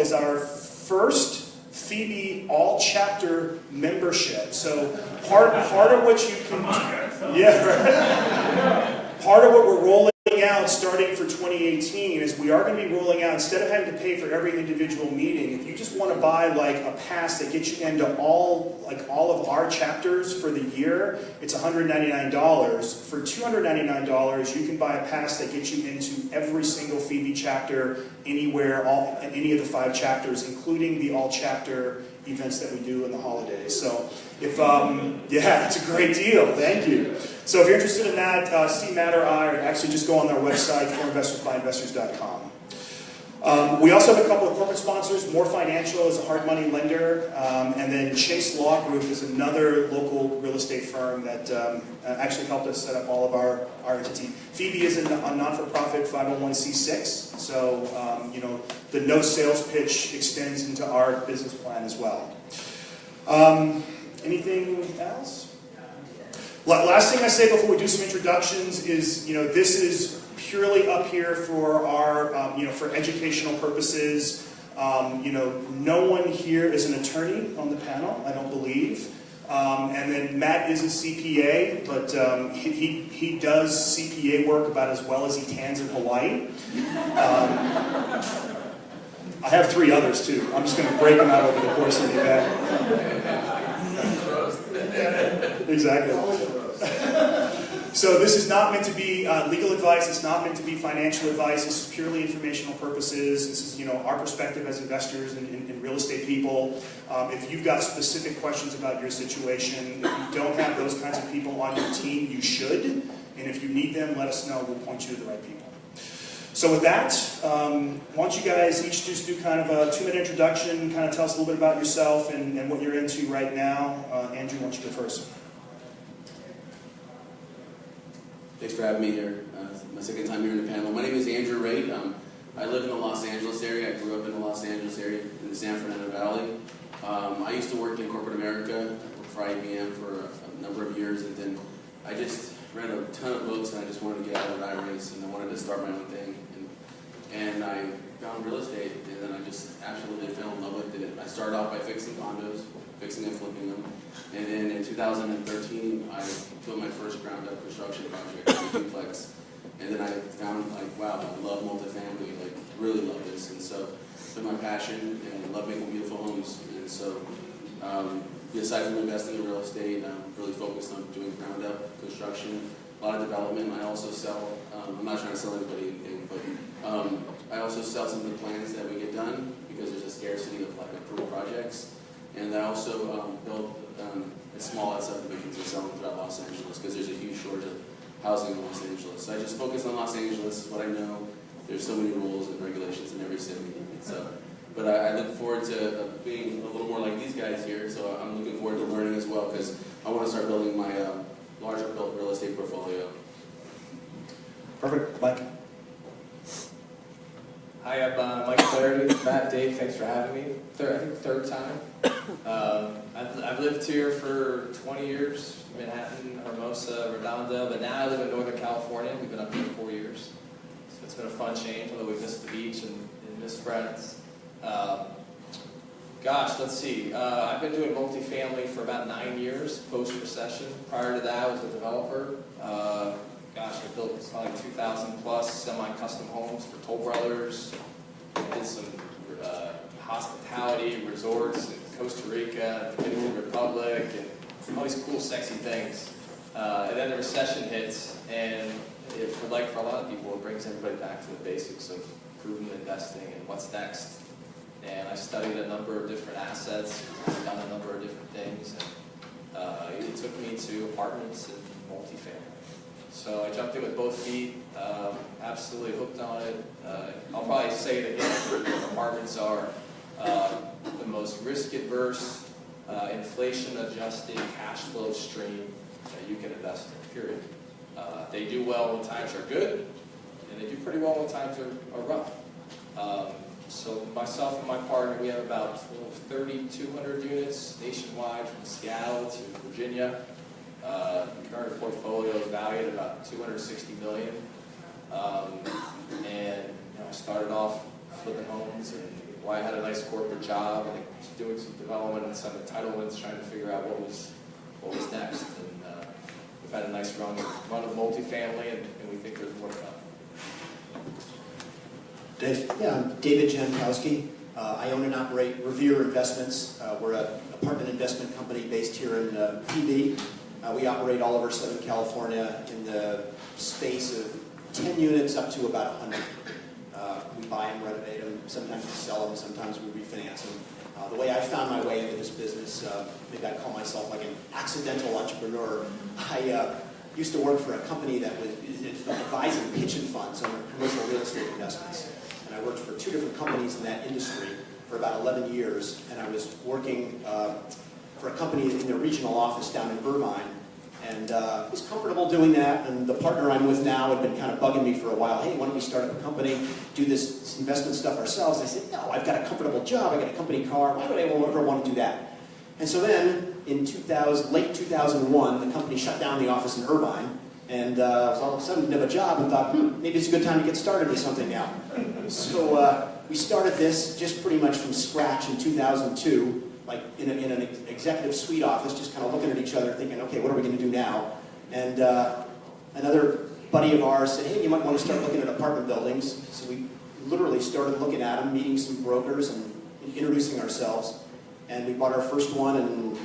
is our first FIBI all-chapter membership. So part of what you can, part of what we're rolling out starting for 2018 is we are going to be rolling out, instead of having to pay for every individual meeting, if you just want to buy like a pass that gets you into all of our chapters for the year, it's $199. For $299, you can buy a pass that gets you into every single FIBI chapter anywhere, any of the 5 chapters, including the all-chapter events that we do in the holidays. So if, yeah, it's a great deal. Thank you. So if you're interested in that, see Matt or I, or actually just go on our website, forinvestorsbyinvestors.com. We also have a couple of corporate sponsors. More Financial is a hard money lender, and then Chase Law Group is another local real estate firm that actually helped us set up all of our entity. FIBI is a non-for-profit 501c6, so you know, the no sales pitch extends into our business plan as well. Anything else? Last thing I say before we do some introductions is, you know, this is purely up here for our, you know, for educational purposes. You know, no one here is an attorney on the panel, I don't believe. And then Matt is a CPA, but he does CPA work about as well as he cans in Hawaii. I have 3 others too. I'm just going to break them out over the course of the event. Exactly. So this is not meant to be legal advice. It's not meant to be financial advice. This is purely informational purposes. This is, you know, our perspective as investors and real estate people. If you've got specific questions about your situation, if you don't have those kinds of people on your team, you should. And if you need them, let us know. We'll point you to the right people. So with that, why don't you guys each just do kind of a 2-minute introduction, kind of tell us a little bit about yourself and what you're into right now. Andrew, why don't you go first? Thanks for having me here. It's my second time here in the panel. My name is Andrew Raitt. I live in the Los Angeles area. I grew up in the Los Angeles area in the San Fernando Valley. I used to work in corporate America. I worked for IBM for a number of years, and then I just read a ton of books, and I just wanted to get out of the rat race, and I wanted to start my own thing. And I found real estate, and then I just absolutely fell in love with it. I started off by fixing condos, fixing and flipping them. And then in 2013, I built my first ground-up construction project, a duplex. And then I found, like, wow, I love multifamily, like, really love this. And so it's been my passion, and I love making beautiful homes. And so aside from investing in real estate, I'm really focused on doing ground-up construction, a lot of development. I also sell, I'm not trying to sell anybody anything, but I also sell some of the plans that we get done because there's a scarcity of, like, approved projects. And I also build small subdivisions and sell them throughout Los Angeles because there's a huge shortage of housing in Los Angeles. So I just focus on Los Angeles, is what I know. There's so many rules and regulations in every city. So, but I look forward to being a little more like these guys here. So I'm looking forward to learning as well because I want to start building my larger built real estate portfolio. Perfect. Mike. Hi, I'm Mike Flaherty. Matt, Dave, thanks for having me. I think third time. I've lived here for 20 years, Manhattan, Hermosa, Redondo, but now I live in Northern California. We've been up here 4 years. So it's been a fun change, although we've missed the beach and missed friends. Gosh, let's see. I've been doing multifamily for about 9 years, post-recession. Prior to that, I was a developer. Gosh, I built probably 2,000 plus semi-custom homes for Toll Brothers. I did some hospitality resorts in Costa Rica, the Dominican Republic, and all these cool, sexy things. And then the recession hits, and for a lot of people, it brings everybody back to the basics of prudent investing and what's next. And I studied a number of different assets, I've done a number of different things, and it took me to apartments and multifamily. So I jumped in with both feet, absolutely hooked on it. I'll probably say it again, apartments are the most risk-adverse, inflation-adjusted cash flow stream that you can invest in, period. They do well when times are good, and they do pretty well when times are rough. So myself and my partner, we have about 3,200 units nationwide from Seattle to Virginia. The current portfolio is valued at about $260 million. And I started off flipping homes and Well, I had a nice corporate job and was doing some development and some entitlements, trying to figure out what was next. And we've had a nice run of multifamily, and we think there's more to come. Dave? Yeah, I'm David Jankowski. I own and operate Revere Investments. We're an apartment investment company based here in FIBI. We operate all over Southern California in the space of 10 units up to about 100. We buy them, renovate them, sometimes we sell them, sometimes we refinance them. The way I found my way into this business, maybe I call myself like an accidental entrepreneur. I used to work for a company that was advising pension funds on their commercial real estate investments. And I worked for 2 different companies in that industry for about 11 years. And I was working for a company in their regional office down in Irvine. And was comfortable doing that. And the partner I'm with now had been kind of bugging me for a while. Hey, why don't we start up a company, do this investment stuff ourselves? I said, no, I've got a comfortable job. I got a company car. Why would I ever want to do that? And so then, in late 2001, the company shut down the office in Irvine. And all of a sudden, didn't have a job and thought, maybe it's a good time to get started with something now. So we started this just pretty much from scratch in 2002. Like in an executive suite office, just kind of looking at each other, thinking, okay, what are we going to do now? And another buddy of ours said, hey, you might want to start looking at apartment buildings. So we literally started looking at them, meeting some brokers and introducing ourselves. And we bought our first one in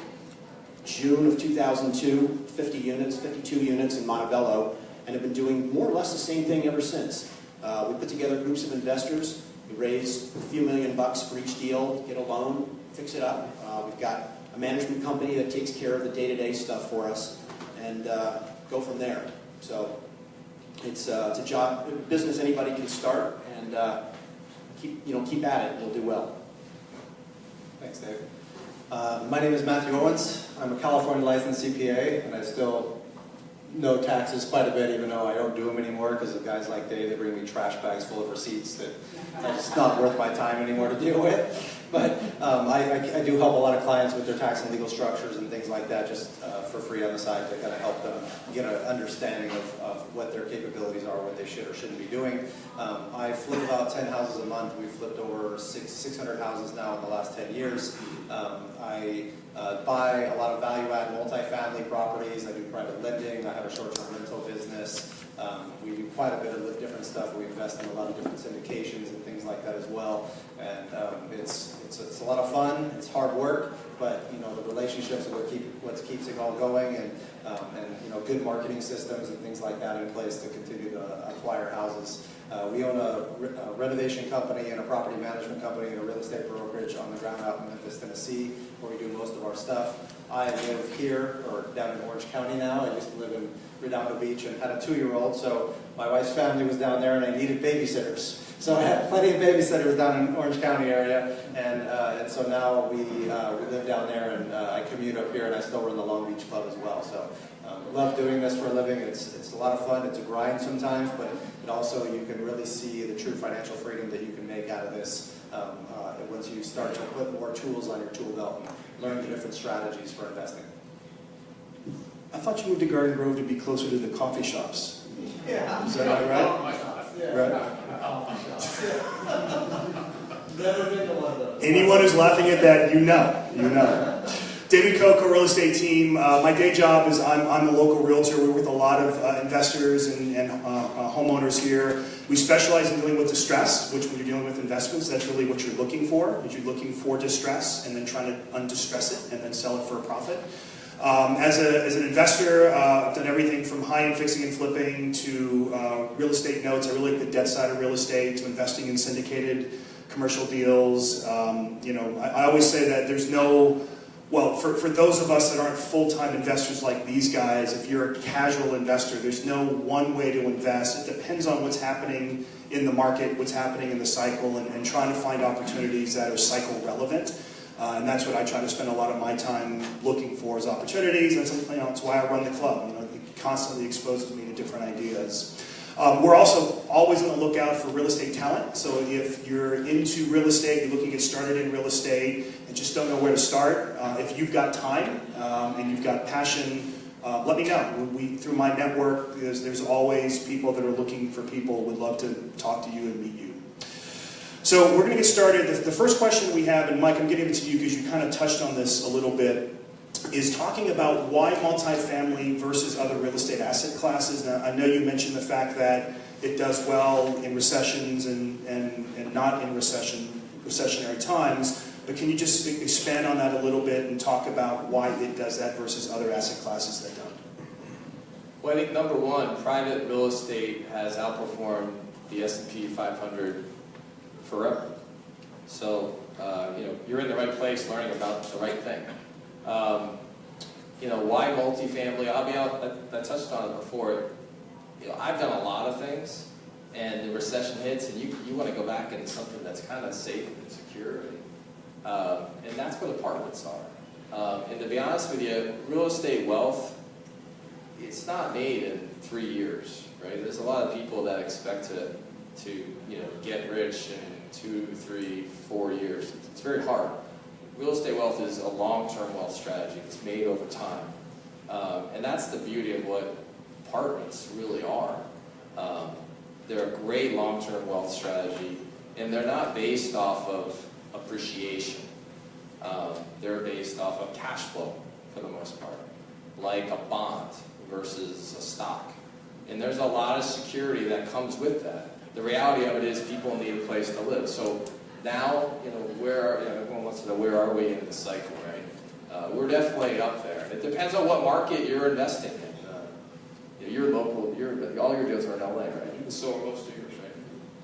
June of 2002, 52 units in Montebello, and have been doing more or less the same thing ever since. We put together groups of investors. We raised a few $1,000,000 for each deal, get a loan, fix it up. We've got a management company that takes care of the day-to-day stuff for us, and go from there. So it's a job, a business anybody can start, and keep at it. You'll do well. Thanks, Dave. My name is Matthew Owens. I'm a California licensed CPA, and I still know taxes quite a bit, even though I don't do them anymore because of guys like Dave. They bring me trash bags full of receipts that it's not worth my time anymore to deal with. But I do help a lot of clients with their tax and legal structures and things like that, just for free on the side to kind of help them get an understanding of what their capabilities are, what they should or shouldn't be doing. I flip about 10 houses a month. We've flipped over 600 houses now in the last 10 years. I buy a lot of value-add multifamily properties. I do private lending. I have a short-term rental business. We do quite a bit of different stuff. We invest in a lot of different syndications and things like that as well. And it's a lot of fun. It's hard work, but the relationships are what keeps it all going, and good marketing systems and things like that in place to continue to acquire houses. We own a renovation company and a property management company and a real estate brokerage on the ground out in Memphis, Tennessee, where we do most of our stuff. I live here, or down in Orange County now. I used to live in Redondo Beach and had a 2-year-old, so my wife's family was down there and I needed babysitters. So I had plenty of babysitters down in Orange County area, and so now we live down there, and I commute up here, and I still run the Long Beach Club as well. So love doing this for a living. It's a lot of fun. It's a grind sometimes, but also you can really see the true financial freedom that you can make out of this once you start to put more tools on your tool belt and learn the different strategies for investing. I thought you moved to Garden Grove to be closer to the coffee shops. Yeah. Is that right? Oh my God. Yeah. Right. Oh my God. Never been to one of those. Anyone who's laughing at that, you know. David Coco, real estate team. My day job is I'm a local realtor. We work with a lot of investors and homeowners here. We specialize in dealing with distress, which when you're dealing with investments, that's really what you're looking for. Is you're looking for distress and then trying to undistress it and then sell it for a profit. As an investor, I've done everything from high-end fixing and flipping to real estate notes. I really like the debt side of real estate, to investing in syndicated commercial deals. I always say that there's no, well, for those of us that aren't full-time investors like these guys, if you're a casual investor, there's no one way to invest. It depends on what's happening in the market, what's happening in the cycle, and trying to find opportunities that are cycle relevant. And that's what I try to spend a lot of my time looking for, is opportunities. That's why I run the club. It constantly exposes me to different ideas. We're also always on the lookout for real estate talent. So if you're into real estate, you're looking to get started in real estate and just don't know where to start, if you've got time and you've got passion, let me know. Through my network, there's always people that are looking for people. Would love to talk to you and meet you. So we're going to get started. The first question we have, and Mike, I'm getting it to you because you kind of touched on this a little bit, is talking about why multifamily versus other real estate asset classes. Now, I know you mentioned the fact that it does well in recessions and not in recessionary times, but can you just expand on that a little bit and talk about why it does that versus other asset classes that don't? Well, I think number one, private real estate has outperformed the S&P 500 forever. So, you're in the right place learning about the right thing. Why multifamily? I touched on it before. I've done a lot of things, and the recession hits, and you want to go back into something that's kind of safe and secure, and that's what apartments are. And to be honest with you, real estate wealth, it's not made in 3 years, right? There's a lot of people that expect to get rich in 2, 3, 4 years. It's very hard. Real estate wealth is a long-term wealth strategy. It's made over time. And that's the beauty of what apartments really are. They're a great long-term wealth strategy, and they're not based off of appreciation. They're based off of cash flow, for the most part, like a bond versus a stock. And there's a lot of security that comes with that. The reality of it is people need a place to live. So now, everyone wants to know where are we in the cycle, right? We're definitely up there. It depends on what market you're investing in. You're local. All your deals are in LA, right? So are most of yours, right?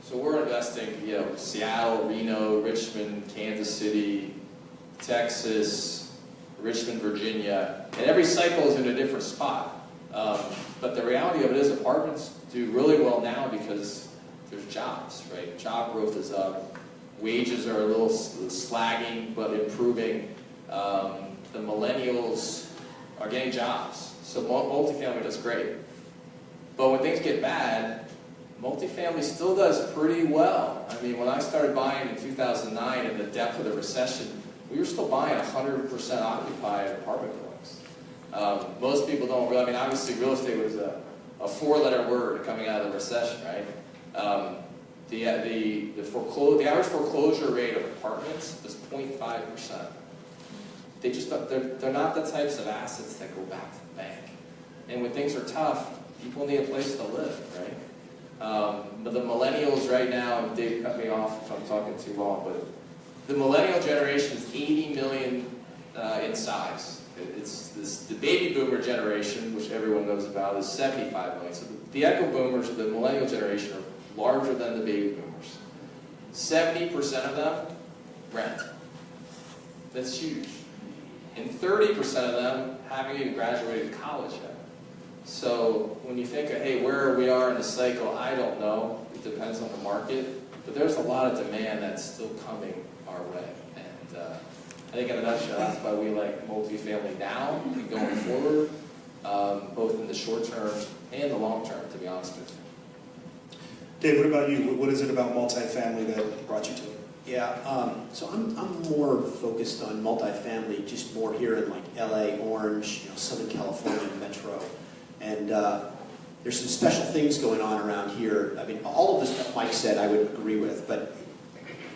So we're investing, Seattle, Reno, Richmond, Kansas City, Texas, Richmond, Virginia, and every cycle is in a different spot. But the reality of it is apartments do really well now because there's jobs, right? Job growth is up. Wages are a little slagging, but improving. The millennials are getting jobs. So multifamily does great. But when things get bad, multifamily still does pretty well. I mean, when I started buying in 2009 in the depth of the recession, we were still buying 100% occupied apartment buildings. Most people don't really, obviously real estate was a 4-letter word coming out of the recession, right? The average foreclosure rate of apartments was 0.5%. They're not the types of assets that go back to the bank. And when things are tough, people need a place to live, right? But the millennials right now, and Dave cut me off if I'm talking too long, but the millennial generation is 80 million in size. The baby boomer generation, which everyone knows about, is 75 million. So the echo boomers, the millennial generation, are larger than the baby boomers. 70% of them rent. That's huge. And 30% of them haven't even graduated college yet. So when you think of, hey, where we are in the cycle, I don't know. It depends on the market. But there's a lot of demand that's still coming our way. And I think in a nutshell, that's why we like multifamily now and going forward, both in the short term and the long term, to be honest with you. Dave, what about you? What is it about multifamily that brought you to it? Yeah, so I'm more focused on multifamily, just more here in like LA, Orange, Southern California, Metro. And there's some special things going on around here. All of the stuff Mike said I would agree with, but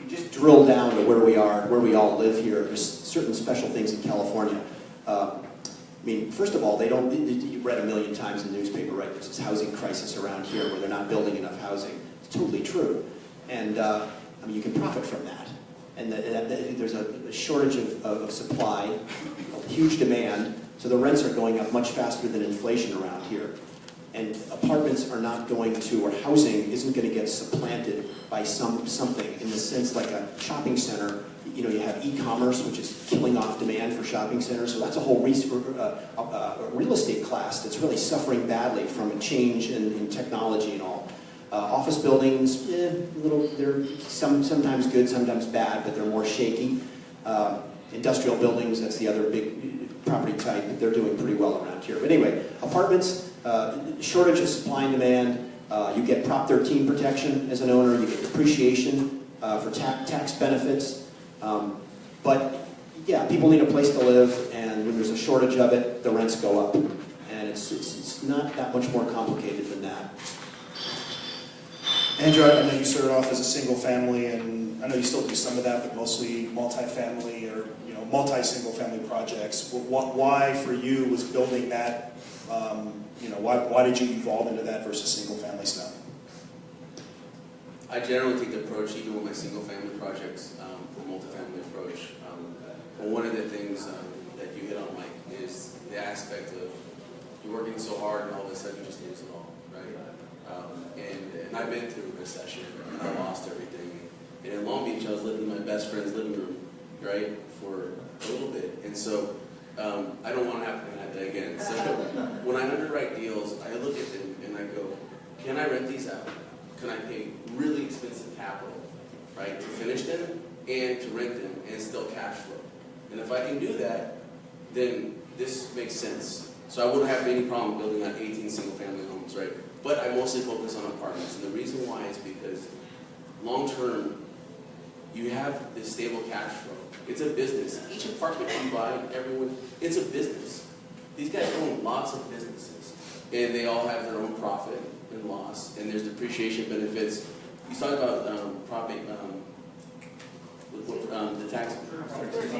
just drill down to where we are, where we all live here. There's certain special things in California. First of all, you read a million times in the newspaper, right? There's this housing crisis around here where they're not building enough housing. It's totally true. And you can profit from that. And there's a shortage of supply, a huge demand, so the rents are going up much faster than inflation around here. And apartments are not going to, or housing isn't going to get supplanted by something in the sense like a shopping center. You have e-commerce, which is killing off demand for shopping centers, so that's a whole real estate class that's really suffering badly from a change in technology and all. Office buildings, they're sometimes good, sometimes bad, but they're more shaky. Industrial buildings, that's the other big property type, they're doing pretty well around here. But anyway, apartments, shortage of supply and demand. You get Prop 13 protection as an owner, you get depreciation for tax benefits. But yeah, people need a place to live, and when there's a shortage of it, the rents go up. And it's not that much more complicated than that. Andrew, I know you started off as a single family, and I know you still do some of that, but mostly multi-family or multi-single family projects. Why for you was building that? Why did you evolve into that versus single family stuff? I generally take the approach, even with my single family projects, the multi-family approach. But one of the things that you hit on, Mike, is the aspect of you're working so hard and all of a sudden you just lose it all, right? And I've been through a recession and I lost everything. And in Long Beach, I was living in my best friend's living room, right, for a little bit. And so I don't want to have to have that again. So when I underwrite deals, I look at them and I go, can I rent these out? Can I pay really expensive capital, right, to finish them and to rent them and still cash flow? And if I can do that, then this makes sense. So I wouldn't have any problem building out 18 single-family homes, right? But I mostly focus on apartments. And the reason why is because long-term, you have this stable cash flow. It's a business. Each apartment you buy, everyone, it's a business. These guys own lots of businesses. And they all have their own profit and loss. And there's depreciation benefits. You talk about the tax,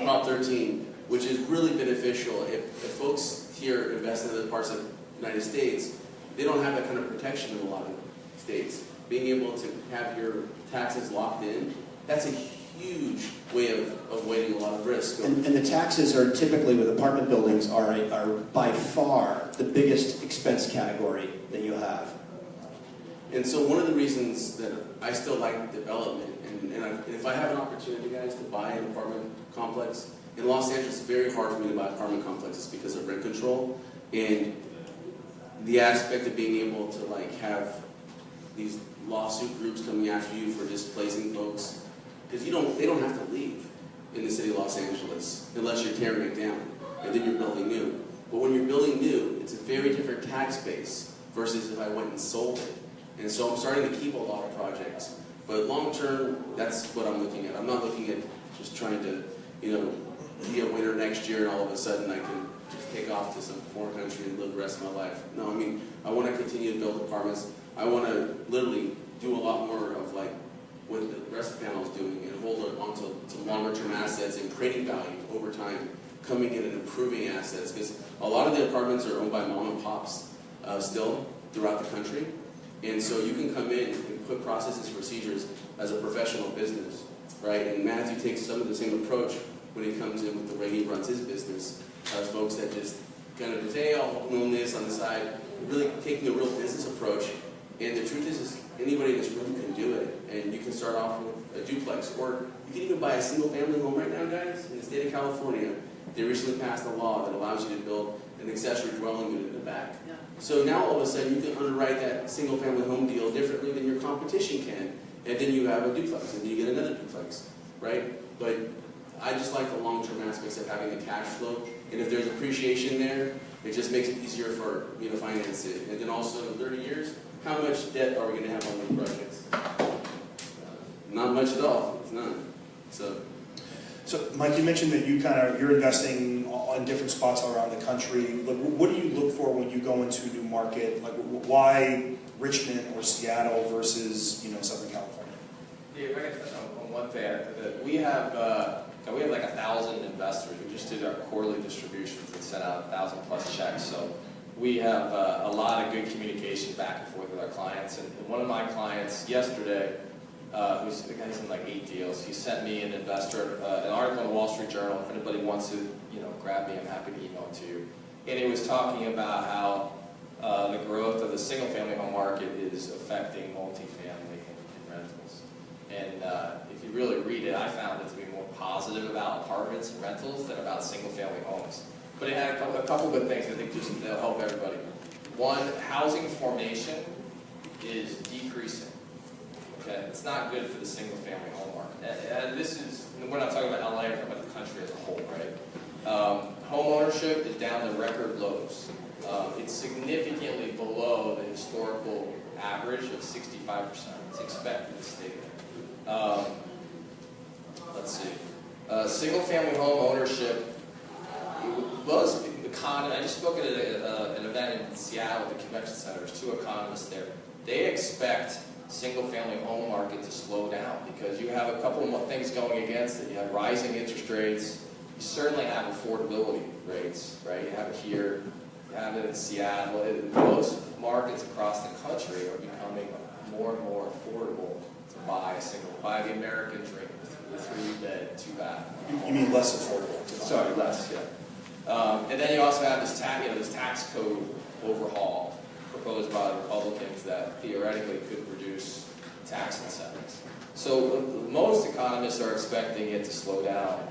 Prop 13, which is really beneficial. If folks here invest in other parts of the United States, they don't have that kind of protection in a lot of states. Being able to have your taxes locked in, that's a huge way of avoiding a lot of risk. And the taxes are typically, with apartment buildings, are by far the biggest expense category that you have. And so one of the reasons that I still like development, and if I have an opportunity, guys, to buy an apartment complex, in Los Angeles, it's very hard for me to buy apartment complexes because of rent control and the aspect of being able to have these lawsuit groups coming after you for displacing folks, because they don't have to leave in the city of Los Angeles unless you're tearing it down and then you're building new. But when you're building new, it's a very different tax base versus if I went and sold it. And so I'm starting to keep a lot of projects. But long term, that's what I'm looking at. I'm not looking at just trying to, be a winner next year and all of a sudden I can just take off to some foreign country and live the rest of my life. No, I want to continue to build apartments. I want to literally do a lot more of what the rest of the panel is doing and hold on to longer term assets and creating value over time, coming in and improving assets. Because a lot of the apartments are owned by mom and pops still throughout the country. And so you can come in and put processes, procedures as a professional business, right? And Matthew takes some of the same approach when he comes in with the way he runs his business, as folks that just kind of just, hey, I'll own this on the side, really taking a real business approach. And the truth is anybody in this room can do it. And you can start off with a duplex, or you can even buy a single family home right now, guys. In the state of California, they recently passed a law that allows you to build an accessory dwelling unit in the back. Yeah. So now all of a sudden you can underwrite that single family home deal differently than your competition can. And then you have a duplex, and then you get another duplex, right? But I just like the long-term aspects of having the cash flow. And if there's appreciation there, it just makes it easier for me to finance it. And then also in 30 years, how much debt are we going to have on these projects? Not much at all. It's none. So Mike, you mentioned that you're investing in different spots all around the country. What do you look for when you go into a new market? Why Richmond or Seattle versus Southern California? Yeah, if I can touch on one thing, we have 1,000 investors. We just did our quarterly distributions and sent out 1,000+ checks. So we have a lot of good communication back and forth with our clients. And one of my clients yesterday, who's the guy's in 8 deals, he sent me an article in the Wall Street Journal. If anybody wants to, grab me, I'm happy to email it to you. And it was talking about how the growth of the single-family home market is affecting multifamily and rentals. And if you really read it, I found it to be more positive about apartments and rentals than about single-family homes. But it had a couple good things I think that'll help everybody. One, housing formation is decreasing. Okay, it's not good for the single-family home market. And this is, we're not talking about LA, we're talking about the country as a whole, right? Home ownership is down to record lows. It's significantly below the historical average of 65%. It's expected to stay there. Let's see. Single-family home ownership was I just spoke at an event in Seattle at the convention center. There's 2 economists there. They expect single-family home market to slow down because you have a couple of things going against it. You have rising interest rates. You certainly have affordability rates, right? You have it here. You have it in Seattle. Most markets across the country are becoming more and more affordable to buy the American dream, the 3-bed, 2-bath. You mean less affordable? Sorry, less, yeah. And then you also have this tax code overhaul proposed by the Republicans that theoretically could reduce tax incentives. So most economists are expecting it to slow down.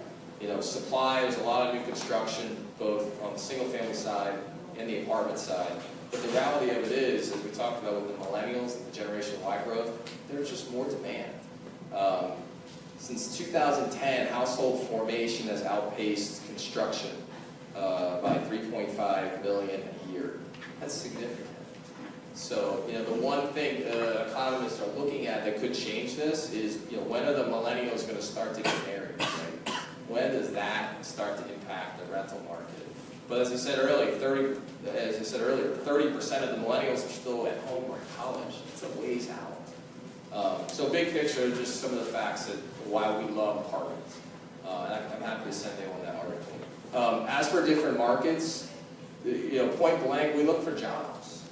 Supply, there's a lot of new construction, both on the single-family side and the apartment side. But the reality of it is, as we talked about with the millennials and the Generation Y growth, there's just more demand. Since 2010, household formation has outpaced construction by 3.5 million a year. That's significant. So, the one thing economists are looking at that could change this is, when are the millennials going to start to get married, right? When does that start to impact the rental market? But as I said earlier, 30% of the millennials are still at home or in college. It's a ways out. So big picture, just some of the facts of why we love apartments. And I'm happy to send anyone that article. As for different markets, point blank, we look for jobs.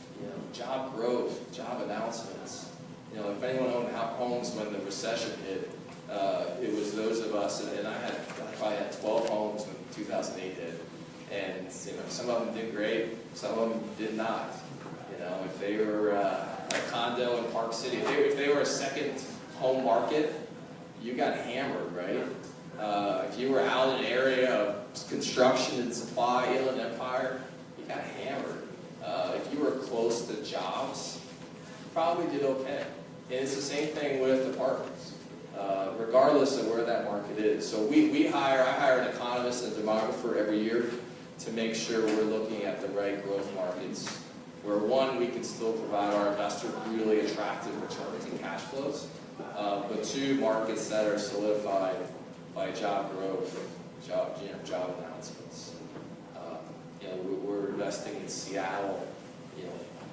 Job growth, job announcements. If anyone owned homes when the recession hit, it was those of us, and I probably had 12 homes when 2008 hit. And some of them did great, some of them did not. If they were a condo in Park City, if they were a second home market, you got hammered, right? If you were out in an area of construction and supply, Inland Empire, you got hammered. If you were close to jobs, you probably did okay. And it's the same thing with apartments, regardless of where that market is. So I hire an economist and demographer every year to make sure we're looking at the right growth markets, where one, we can still provide our investors really attractive returns and cash flows, but two, markets that are solidified by job growth, job announcements. We're investing in Seattle.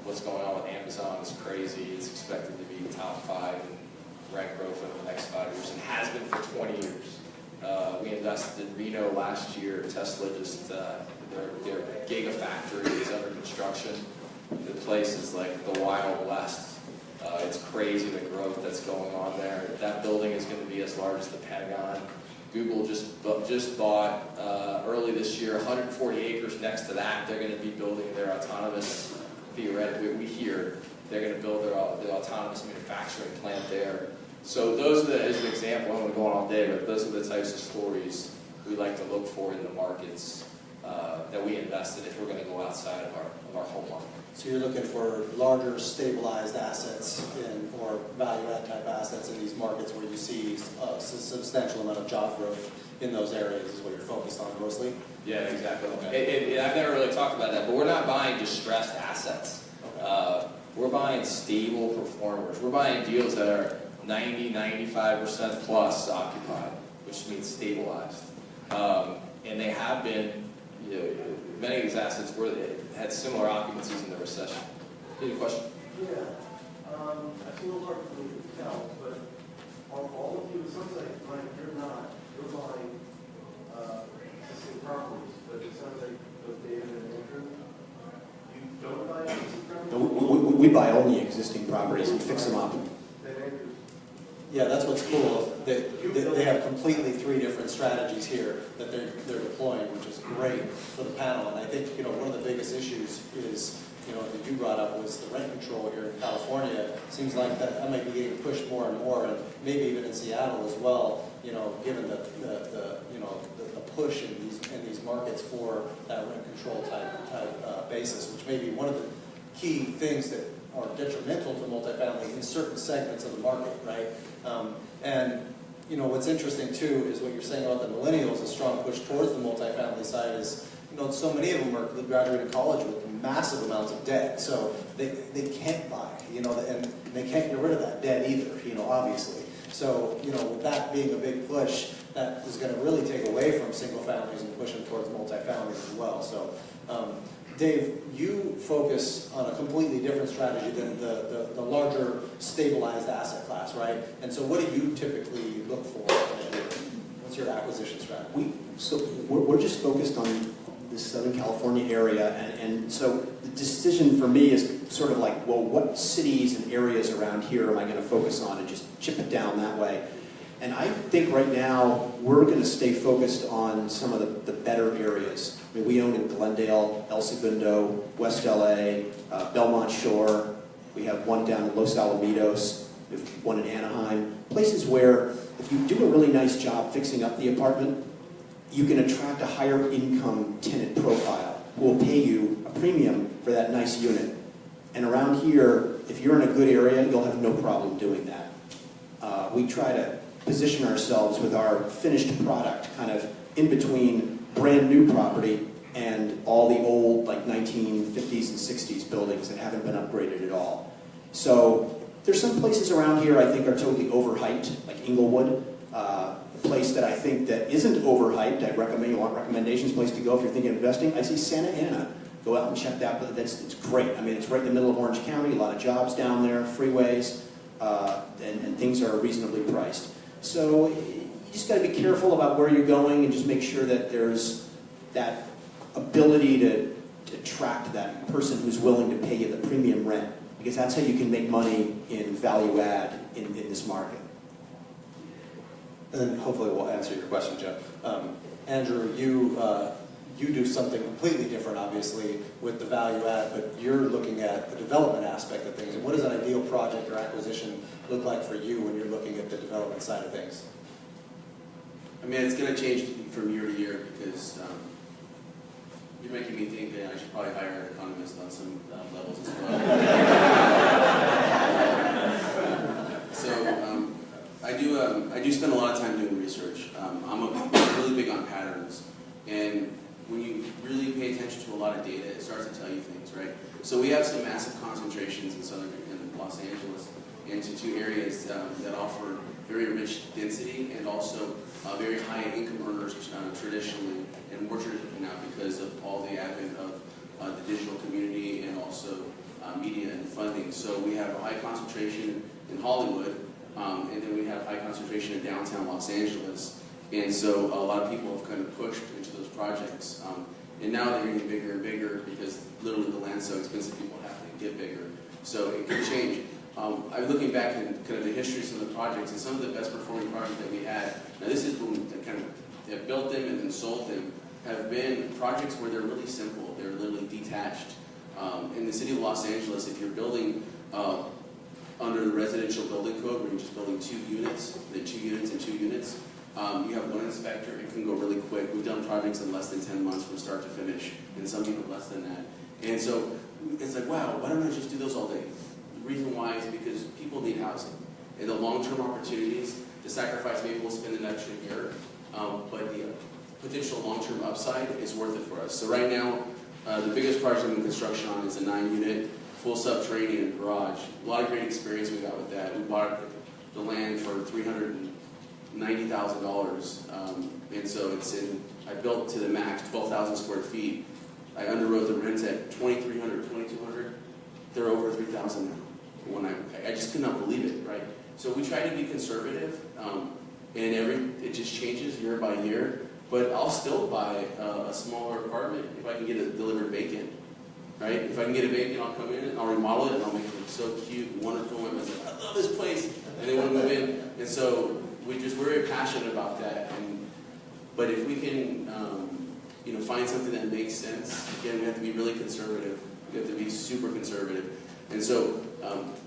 What's going on with Amazon is crazy. It's expected to be top 5 in rent growth over the next 5 years, and has been for 20 years. We invested in Reno last year. Tesla just, their gigafactory is under construction. The place is like the Wild West. It's crazy the growth that's going on there. That building is going to be as large as the Pentagon. Google just bought early this year 140 acres next to that. They're going to be building their autonomous, theoretically, we hear, they're going to build their autonomous manufacturing plant there. So those are as an example, I don't want to go on all day, but those are the types of stories we like to look for in the markets that we invest in if we're going to go outside of our home market. So you're looking for larger stabilized assets or value-add type assets in these markets where you see a substantial amount of job growth in those areas is what you're focused on mostly? Yeah, exactly. Okay. I've never really talked about that, but we're not buying distressed assets. Okay. We're buying stable performers. We're buying deals that are 90, 95% plus occupied, which means stabilized. And they have been, many of these assets had similar occupancies in the recession. Any question? Yeah. It's a little hard for me to tell, but are all of you, it sounds like you're buying existing properties, but it sounds like both David and Andrew, you don't buy existing properties? No, we buy only existing properties and fix them up. Yeah, that's what's cool. They have completely 3 different strategies here that they're deploying, which is great for the panel. And I think one of the biggest issues is that you brought up was the rent control here in California. Seems like that might be getting pushed more and more, and maybe even in Seattle as well. Given the push in these markets for that rent control type basis, which may be one of the key things that are detrimental to multifamily in certain segments of the market, right? And what's interesting too is what you're saying about the millennials, a strong push towards the multifamily side is, so many of them are graduating college with massive amounts of debt, so they can't buy, and they can't get rid of that debt either, obviously. So, with that being a big push, that is going to really take away from single families and pushing towards multifamilies as well. So, Dave, you focus on a completely different strategy than the larger stabilized asset class, right? And so what do you typically look for? What's your acquisition strategy? We're just focused on the Southern California area, and so the decision for me is sort of like, well, what cities and areas around here am I going to focus on and just chip it down that way? And I think right now we're going to stay focused on some of the better areas. I mean, we own in Glendale, El Segundo, West LA, Belmont Shore. We have one down in Los Alamitos. We have one in Anaheim. Places where if you do a really nice job fixing up the apartment, you can attract a higher income tenant profile who will pay you a premium for that nice unit. And around here, if you're in a good area, you'll have no problem doing that. We try to position ourselves with our finished product kind of in between brand new property and all the old like 1950s and 60s buildings that haven't been upgraded at all. So there's some places around here I think are totally overhyped, like Inglewood. A place that I think that isn't overhyped, I'd recommend, you want recommendations, place to go if you're thinking of investing, I see Santa Ana. Go out and check that, but it's great. I mean, it's right in the middle of Orange County, a lot of jobs down there, freeways, and things are reasonably priced. So you just got to be careful about where you're going and just make sure that there's that ability to attract that person who's willing to pay you the premium rent, because that's how you can make money in value add in this market. And then hopefully we'll answer your question, Jeff. Andrew, you do something completely different, obviously, with the value add, but you're looking at the development aspect of things. And what does an ideal project or acquisition look like for you when you're looking at the development side of things? I mean, it's going to change from year to year because you're making me think that I should probably hire an economist on some levels as well. So I do spend a lot of time doing research. I'm really big on patterns, and when you really pay attention to a lot of data, it starts to tell you things, right? So we have some massive concentrations in Los Angeles into two areas that offer very rich density and also very high income earners traditionally, and more traditionally now because of all the advent of the digital community and also media and funding. So we have a high concentration in Hollywood, and then we have high concentration in downtown Los Angeles. And so a lot of people have kind of pushed into those projects. And now they're getting bigger and bigger because literally the land's so expensive, people have to get bigger. So it can change. I'm looking back in kind of the history of some of the projects, and some of the best performing projects that we had, now this is when we kind of built them and then sold them, have been projects where they're really simple, they're literally detached. In the city of Los Angeles, if you're building under the residential building code, where you're just building 2 units, then 2 units and 2 units, you have one inspector, it can go really quick. We've done projects in less than 10 months from start to finish, and some even less than that. And so it's like, wow, why don't I just do those all day? The reason why is because people need housing. And the long-term opportunities, the sacrifice maybe we'll spend an extra year, but the potential long-term upside is worth it for us. So right now, the biggest project I'm in construction on is a 9-unit, full subterranean garage. A lot of great experience we got with that. We bought the land for $390,000, and so I built to the max, 12,000 square feet. I underwrote the rents at $2,300, $2,200. They're over $3,000 now. I just could not believe it, right? So we try to be conservative, and it just changes year by year. But I'll still buy a smaller apartment if I can get it delivered vacant, right? If I can get it vacant, I'll come in and I'll remodel it and I'll make it look so cute and wonderful. And like, I love this place, and they want to move in. And so we're very passionate about that. But if we can, find something that makes sense, again, we have to be really conservative. We have to be super conservative. And so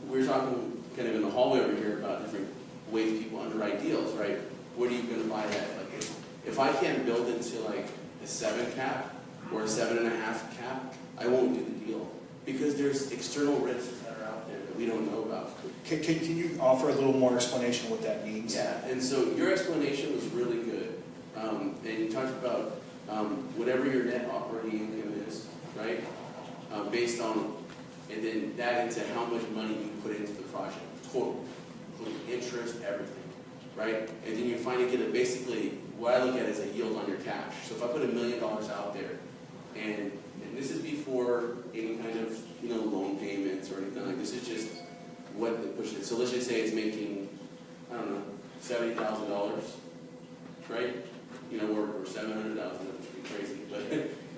we're talking kind of in the hallway over here about different ways people underwrite deals, right? What are you going to buy at? Like, if I can't build it to like a 7 cap or a 7.5 cap, I won't do the deal because there's external risks that are out there that we don't know about. Can you offer a little more explanation what that means? Yeah, and so your explanation was really good. And you talked about whatever your net operating income is, right? Based on, and then that into how much money you put into the project, total, including interest, everything, right? And then you finally get basically, what I look at is a yield on your cash. cash. So if I put $1 million out there, and this is before any kind of loan payments or anything like this, is just what the push is. So let's just say it's making, I don't know, $70,000, right? Or 700,000, that would be crazy, but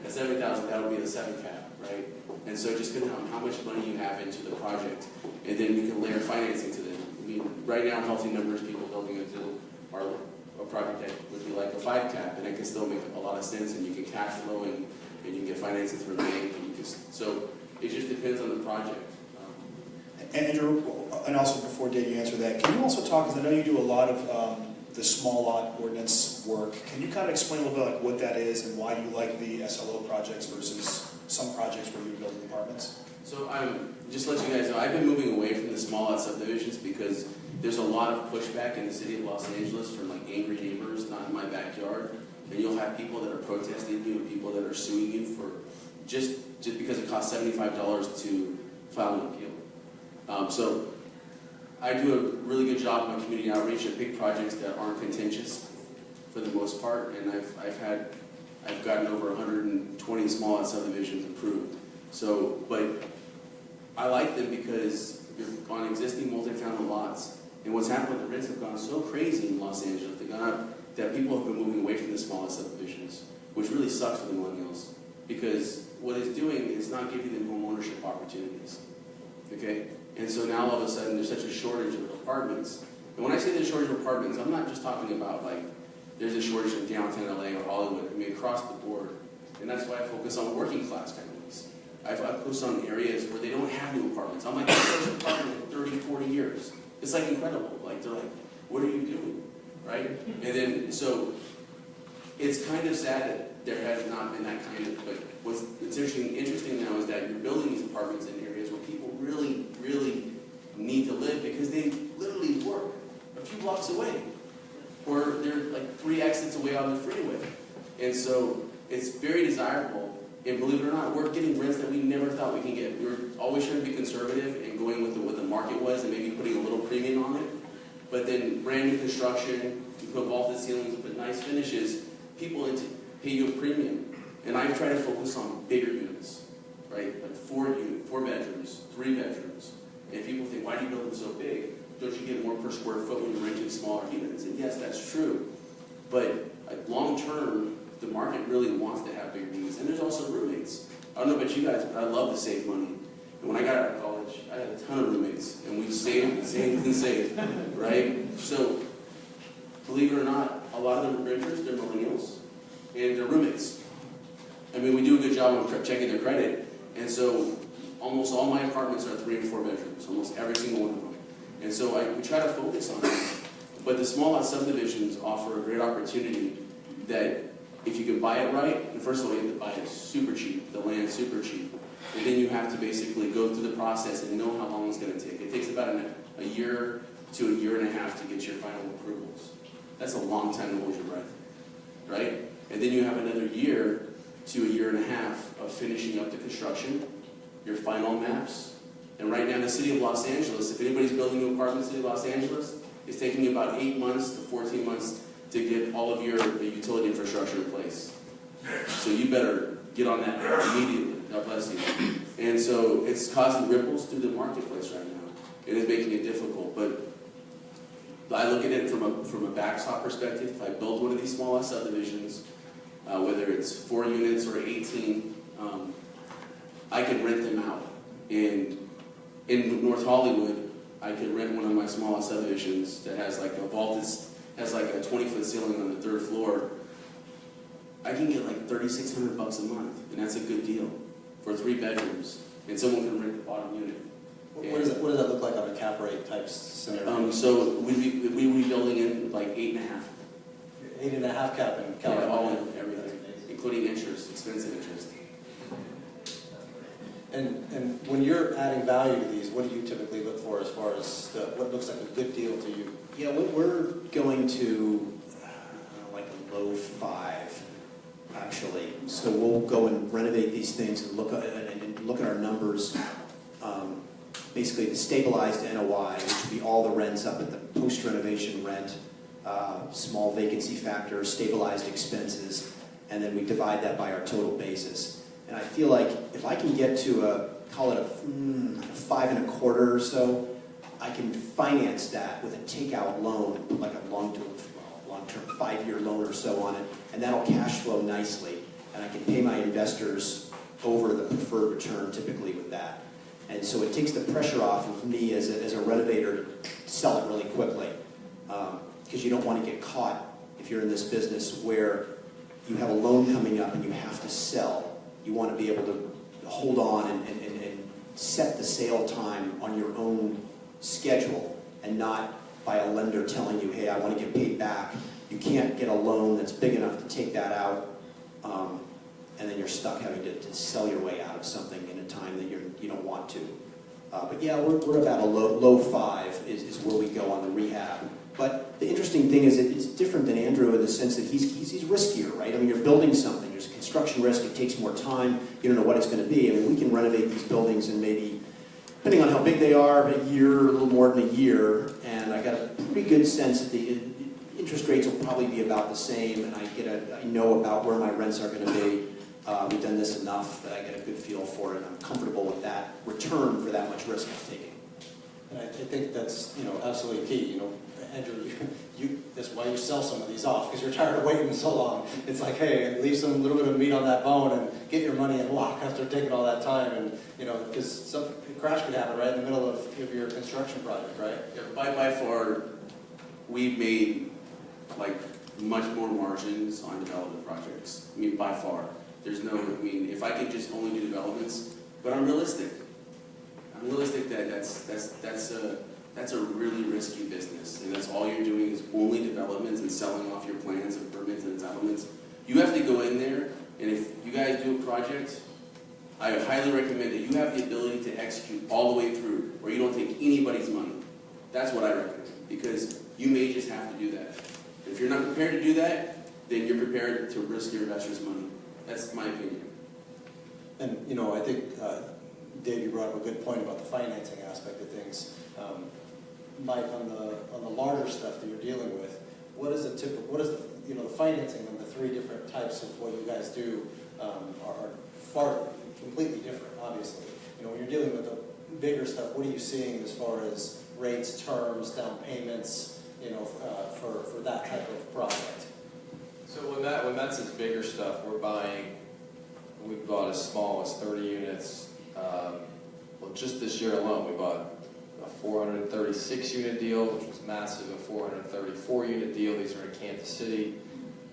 at 7,000, that would be the 7 cap, right? And so just depending on how much money you have into the project, and then you can layer financing to them. I mean, right now, healthy numbers, people building into a project that would be like a 5 cap, and it can still make a lot of sense, and you can cash flow, and you can get financing through the bank. So it just depends on the project. Andrew, and also before Dave, you answer that, can you also talk, because I know you do a lot of the small lot ordinance work. Can you kind of explain a little bit like what that is and why you like the SLO projects versus some projects where you're building apartments? So just to let you guys know, I've been moving away from the small lot subdivisions because there's a lot of pushback in the city of Los Angeles from like angry neighbors, not in my backyard. And you'll have people that are protesting you and people that are suing you for just because it costs $75 to file an appeal. So I do a really good job on community outreach and big projects that aren't contentious for the most part, and I've gotten over 120 small lot subdivisions approved. So, but I like them because you're on existing multifamily lots, and what's happened, the rents have gone so crazy in Los Angeles, they've gone up, that people have been moving away from the small lot subdivisions, which really sucks for the millennials, because what it's doing is not giving them home ownership opportunities. Okay? And so now all of a sudden there's such a shortage of apartments. And when I say there's a shortage of apartments, I'm not just talking about like there's a shortage in downtown LA or Hollywood. I mean across the board. And that's why I focus on working class families. I focus on areas where they don't have new apartments. I'm like, my first apartment in 30, 40 years. It's like incredible. Like they're like, what are you doing? Right? And then so it's kind of sad that there has not been that kind of, but what's interesting now is that you're building these apartments in areas where people really, really need to live because they literally work a few blocks away. Or they're like 3 exits away on the freeway. And so it's very desirable. And believe it or not, we're getting rents that we never thought we can get. We were always trying to be conservative and going with what the market was and maybe putting a little premium on it. But then brand new construction, you put vaulted ceilings, put nice finishes, people pay you a premium. And I try to focus on bigger units, right? Like 4 bedrooms, 3 bedrooms. And people think, why do you build them so big? Don't you get more per square foot when you're renting smaller units? And yes, that's true. But long term, the market really wants to have bigger units. And there's also roommates. I don't know about you guys, but I love to save money. And when I got out of college, I had a ton of roommates. And we saved and saved and saved, right? So, believe it or not, a lot of them are renters, they're millennials, and they're roommates. I mean, we do a good job of checking their credit. And so, almost all my apartments are 3 and 4 bedrooms, almost every single one of them. And so we try to focus on it. But the small lot subdivisions offer a great opportunity that if you can buy it right, and first of all, you have to buy it super cheap, the land super cheap. And then you have to basically go through the process and know how long it's going to take. It takes about a year to a year and a half to get your final approvals. That's a long time to hold your breath, right? And then you have another year to a year and a half of finishing up the construction, your final maps. And right now in the city of Los Angeles, if anybody's building new apartments in the city of Los Angeles, it's taking you about 8 months to 14 months to get all of your utility infrastructure in place. So you better get on that immediately. God bless you. And so it's causing ripples through the marketplace right now. It is making it difficult. But I look at it from a backstop perspective. If I build one of these small lot subdivisions, whether it's 4 units or 18, I can rent them out. And in North Hollywood, I could rent one of my small lot subdivisions that has like a vaulted, has like a 20-foot ceiling on the 3rd floor. I can get like $3,600 a month, and that's a good deal for 3 bedrooms. And someone can rent the bottom unit. What does that look like on a cap rate type scenario? So we'd be building in like 8.5. 8.5 cap in California. Yeah, all in everything, including interest, expensive interest. And when you're adding value to these, what do you typically look for as far as what looks like a good deal to you? Yeah, we're going to like a low 5, actually. So we'll go and renovate these things and look at our numbers. Basically, the stabilized NOI, which would be all the rents up at the post-renovation rent, small vacancy factor, stabilized expenses, then we divide that by our total basis. And I feel like if I can get to call it a 5.25 or so, I can finance that with a takeout loan, like a long-term 5-year loan or so on it, and that'll cash flow nicely. And I can pay my investors over the preferred return typically with that. And so it takes the pressure off of me as a renovator to sell it really quickly. Because you don't want to get caught, if you're in this business, where you have a loan coming up and you have to sell. You want to be able to hold on and set the sale time on your own schedule and not by a lender telling you, hey, I want to get paid back. You can't get a loan that's big enough to take that out, and then you're stuck having to sell your way out of something in a time that you don't want to. But yeah, we're about a low 5 is where we go on the rehab. But the interesting thing is it's different than Andrew in the sense that he's riskier, right? I mean, you're building something. There's construction risk. It takes more time. You don't know what it's going to be. I mean, we can renovate these buildings in maybe, depending on how big they are, a year, a little more than a year. And I got a pretty good sense that the interest rates will probably be about the same. And I know about where my rents are going to be. We've done this enough that I get a good feel for it. And I'm comfortable with that return for that much risk I'm taking. And I think that's absolutely key. Andrew, that's why you sell some of these off, because you're tired of waiting so long. It's like, hey, leave some little bit of meat on that bone and get your money in lock after taking all that time. And because a crash could happen right in the middle of your construction project, right? Yeah, by far, we've made like much more margins on development projects. I mean, by far. There's no, if I could just only do developments, but I'm realistic. I'm realistic that that's a really risky business, and that's all you're doing is only developments and selling off your plans and permits and entitlements. You have to go in there, and if you guys do a project, I highly recommend that you have the ability to execute all the way through, or you don't take anybody's money. That's what I recommend, because you may just have to do that. And if you're not prepared to do that, then you're prepared to risk your investors' money. That's my opinion. And I think Dave, you brought up a good point about the financing aspect of things. Mike, on the larger stuff that you're dealing with, what is the financing of the 3 different types of what you guys do are far completely different, obviously. When you're dealing with the bigger stuff, what are you seeing as far as rates, terms, down payments, for that type of project? So when that's this bigger stuff, we bought as small as 30 units. Well, just this year alone, we bought a 436-unit deal, which was massive, a 434-unit deal. These are in Kansas City,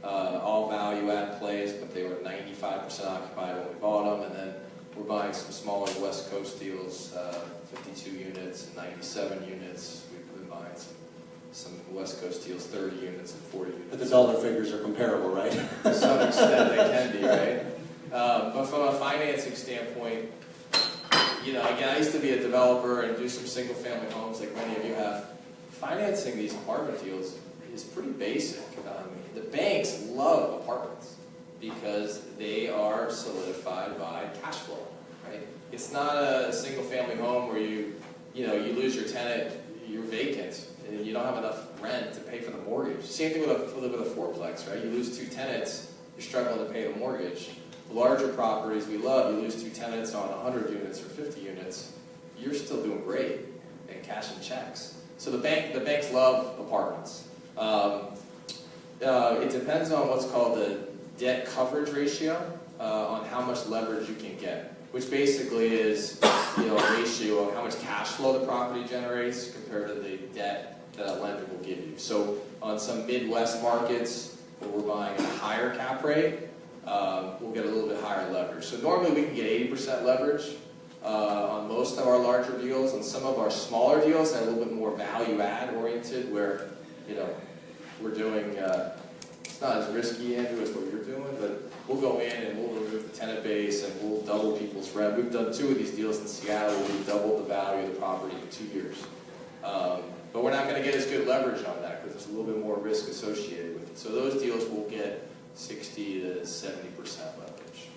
all value-add plays, but they were 95% occupied when we bought them. And then we're buying some smaller West Coast deals, 52 units and 97 units. We've been buying some West Coast deals, 30 units and 40 units. But the dollar figures are comparable, right? To some extent, they can be, right? But from a financing standpoint, again, I used to be a developer and do some single-family homes like many of you have. Financing these apartment deals is pretty basic. The banks love apartments because they are solidified by cash flow, right? It's not a single-family home where you lose your tenant, you're vacant, and you don't have enough rent to pay for the mortgage. Same thing with a fourplex, right? You lose 2 tenants, you're struggling to pay the mortgage. Larger properties we love, you lose 2 tenants on 100 units or 50 units, you're still doing great and cashing checks. So the banks love apartments. It depends on what's called the debt coverage ratio, on how much leverage you can get, which basically is a ratio of how much cash flow the property generates compared to the debt that a lender will give you. So on some Midwest markets where we're buying at a higher cap rate, we'll get a little bit higher leverage. So normally we can get 80% leverage on most of our larger deals. On some of our smaller deals that are a little bit more value-add oriented, where we're doing it's not as risky, Andrew, as what you're doing, but we'll go in and we'll remove the tenant base and we'll double people's rent. We've done 2 of these deals in Seattle where we've doubled the value of the property in 2 years. But we're not going to get as good leverage on that because there's a little bit more risk associated with it. So those deals will get 60 to 70% leverage.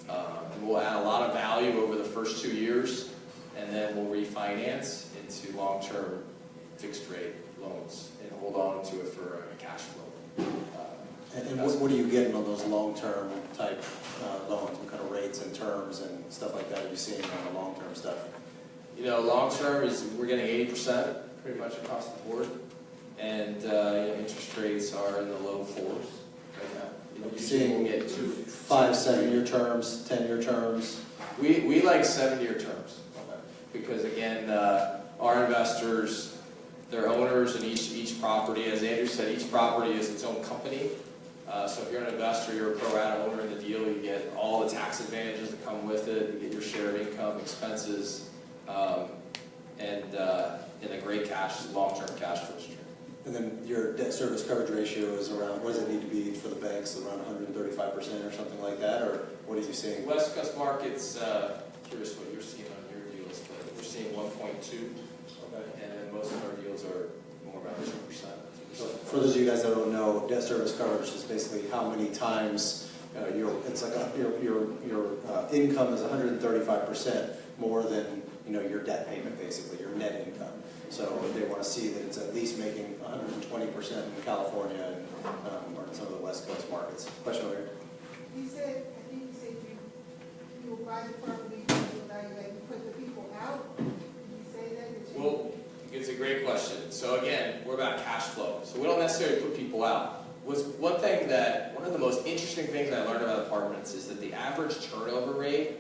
And we'll add a lot of value over the first 2 years, and then we'll refinance into long-term fixed-rate loans and hold on to it for a cash flow. And what are you getting on those long-term type loans? What kind of rates and terms and stuff like that are you seeing on the long-term stuff? You know, long-term is we're getting 80% pretty much across the board. And you know, interest rates are in the low 4s right now. You know, Are you usually seeing we'll get 5, 7-year terms, 10-year terms? We like 7-year terms. Because again, our investors, they're owners in each property. As Andrew said, each property is its own company. So if you're an investor, you're a pro rata owner in the deal, you get all the tax advantages that come with it. You get your share of income, expenses, and a great long-term cash flow stream. And then your debt service coverage ratio is around, what does it need to be for the banks, around 135% or something like that, or what are you seeing? West Coast markets, curious what you're seeing on your deals, but we're seeing 1.2, and then most of our deals are more about 2%. So for those of you guys that don't know, debt service coverage is basically how many times your income is 135% more than your debt payment, basically your net income. So they want to see that it's at least making 120% in California and or in some of the West Coast markets. Question over here. You said, I think you said you will buy the property, you evaluate, you put the people out. Did you say that? Well, it's a great question. So again, we're about cash flow. So we don't necessarily put people out. One of the most interesting things I learned about apartments is that the average turnover rate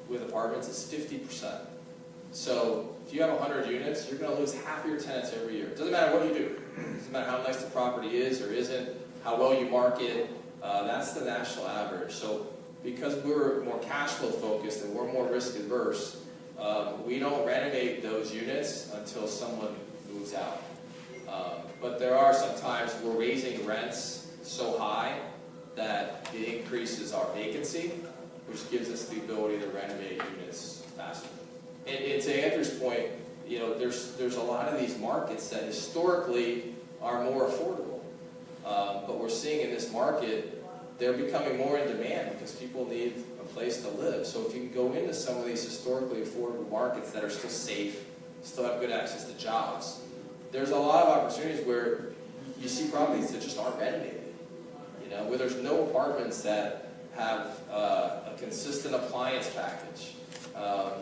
with apartments is 50%. So if you have 100 units, you're going to lose half of your tenants every year. It doesn't matter what you do. It doesn't matter how nice the property is or isn't, how well you market. That's the national average. So because we're more cash flow focused and we're more risk adverse, we don't renovate those units until someone moves out. But there are some times we're raising rents so high that it increases our vacancy, which gives us the ability to renovate units faster. And to Andrew's point, there's a lot of these markets that historically are more affordable. But we're seeing in this market, they're becoming more in demand because people need a place to live. So if you can go into some of these historically affordable markets that are still safe, still have good access to jobs, there's a lot of opportunities where you see properties that just aren't renovated. Where there's no apartments that have a consistent appliance package.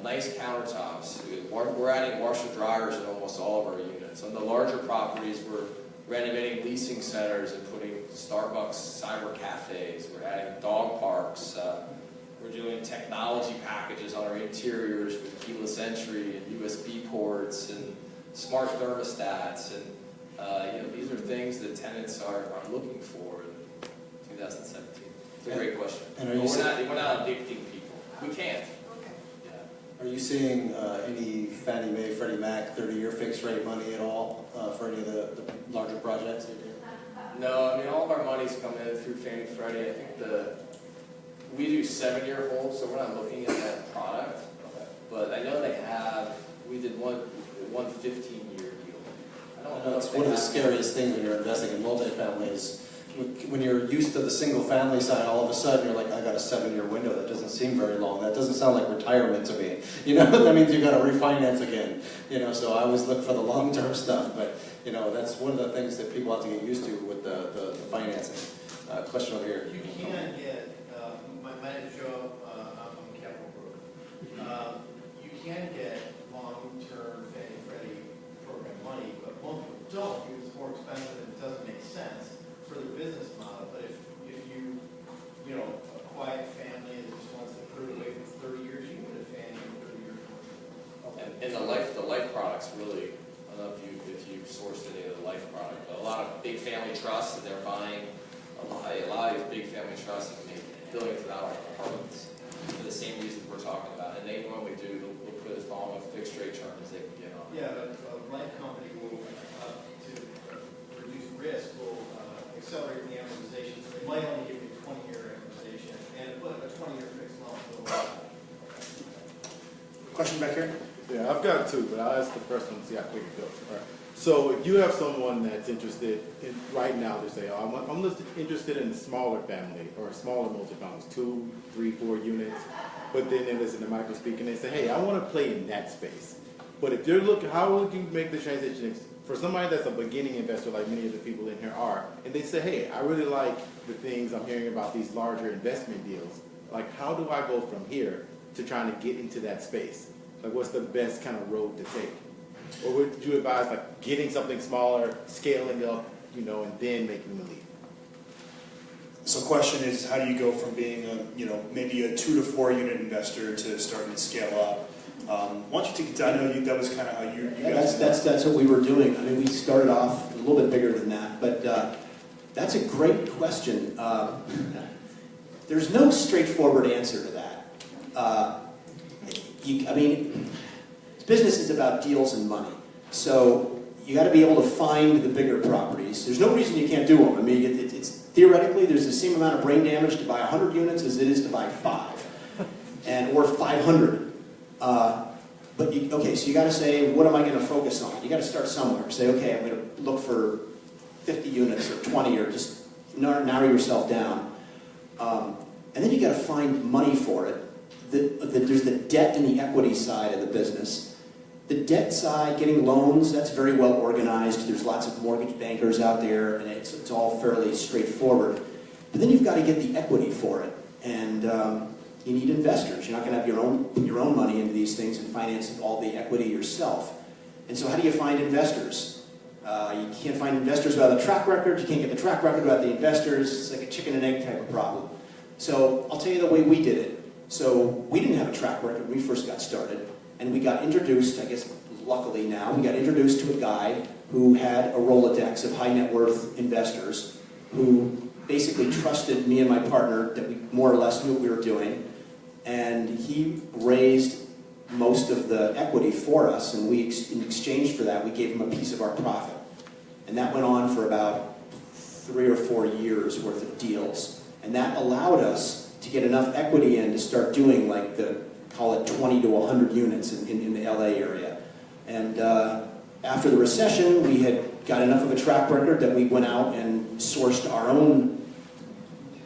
Nice countertops. We're adding washer dryers in almost all of our units. On the larger properties, we're renovating leasing centers and putting Starbucks cyber cafes. We're adding dog parks. We're doing technology packages on our interiors with keyless entry and USB ports and smart thermostats. And these are things that tenants are looking for in 2017. It's a great question. And we're not addicting people. We can't. Are you seeing any Fannie Mae, Freddie Mac 30-year fixed rate money at all for any of the larger projects? No, I mean all of our money's coming in through Fannie Freddie. I think we do 7-year holds, so we're not looking at that product. But I know we did one 15-year deal. I don't know. It's one of the scariest things when you're investing in multifamily is when you're used to the single family side, all of a sudden you're like, I got a 7-year window. That doesn't seem very long. That doesn't sound like retirement to me. That means you got to refinance again. So I always look for the long-term stuff. But that's one of the things that people have to get used to with the financing. Question over here. You can get, my name is Joe, I'm a capital broker. You can get long-term Fannie Freddie program money, but most people don't because it's more expensive and it doesn't make sense for the business model. But if you a quiet family that just wants to put it away for 30 years, you can get a Fannie for 30 years. And the life products really, I don't know if you've sourced any of the life product, but a lot of big family trusts that they're buying, a lot of these big family trusts that make billions of dollars of apartments for the same reasons we're talking about. And they normally they'll put as long a fixed rate term as they can get on. Yeah, but a life company will, to reduce risk, will accelerate the amortization. So they might only give you a 20-year amortization and put a 20-year fixed loan. Question back here? Yeah, I've got two, but I'll ask the first one to see how quick it goes. All right. So if you have someone that's interested in right now, they say, oh, I'm just interested in smaller family or smaller multifamilies, 2, 3, 4 units, but then they listen to Michael speak and they say, hey, I want to play in that space. But if they're looking, how would you make the transition for somebody that's a beginning investor, like many of the people in here are, and they say, hey, I really like the things I'm hearing about these larger investment deals. Like, how do I go from here to trying to get into that space? Like, what's the best kind of road to take? Or would you advise, like, getting something smaller, scaling up, you know, and then making the leap? So the question is, how do you go from being a, you know, maybe a 2 to 4 unit investor to starting to scale up? Why don't you take it down? I know that was kind of how you guys. That's what we were doing. I mean, we started off a little bit bigger than that, but that's a great question. There's no straightforward answer to that. I mean, business is about deals and money. So you got to be able to find the bigger properties. There's no reason you can't do them. I mean, it's theoretically, there's the same amount of brain damage to buy 100 units as it is to buy 5, or 500. Okay, so you got to say, what am I going to focus on? You got to start somewhere. Say, okay, I'm going to look for 50 units or 20, or just narrow yourself down. And then you got to find money for it. There's the debt and the equity side of the business. The debt side, getting loans, that's very well organized. There's lots of mortgage bankers out there, and it's all fairly straightforward. But then you've got to get the equity for it. And you need investors. You're not going to have put your own money into these things and finance all the equity yourself. And so how do you find investors? You can't find investors without a track record. You can't get the track record without the investors. It's like a chicken and egg type of problem. So I'll tell you the way we did it. So we didn't have a track record when we first got started. And we got introduced, I guess luckily now, we got introduced to a guy who had a Rolodex of high net worth investors who basically trusted me and my partner that we more or less knew what we were doing. And he raised most of the equity for us, and in exchange for that, we gave him a piece of our profit. And that went on for about 3 or 4 years worth of deals. And that allowed us to get enough equity in to start doing like call it 20 to 100 units in the LA area. And after the recession, we had got enough of a track record that we went out and sourced our own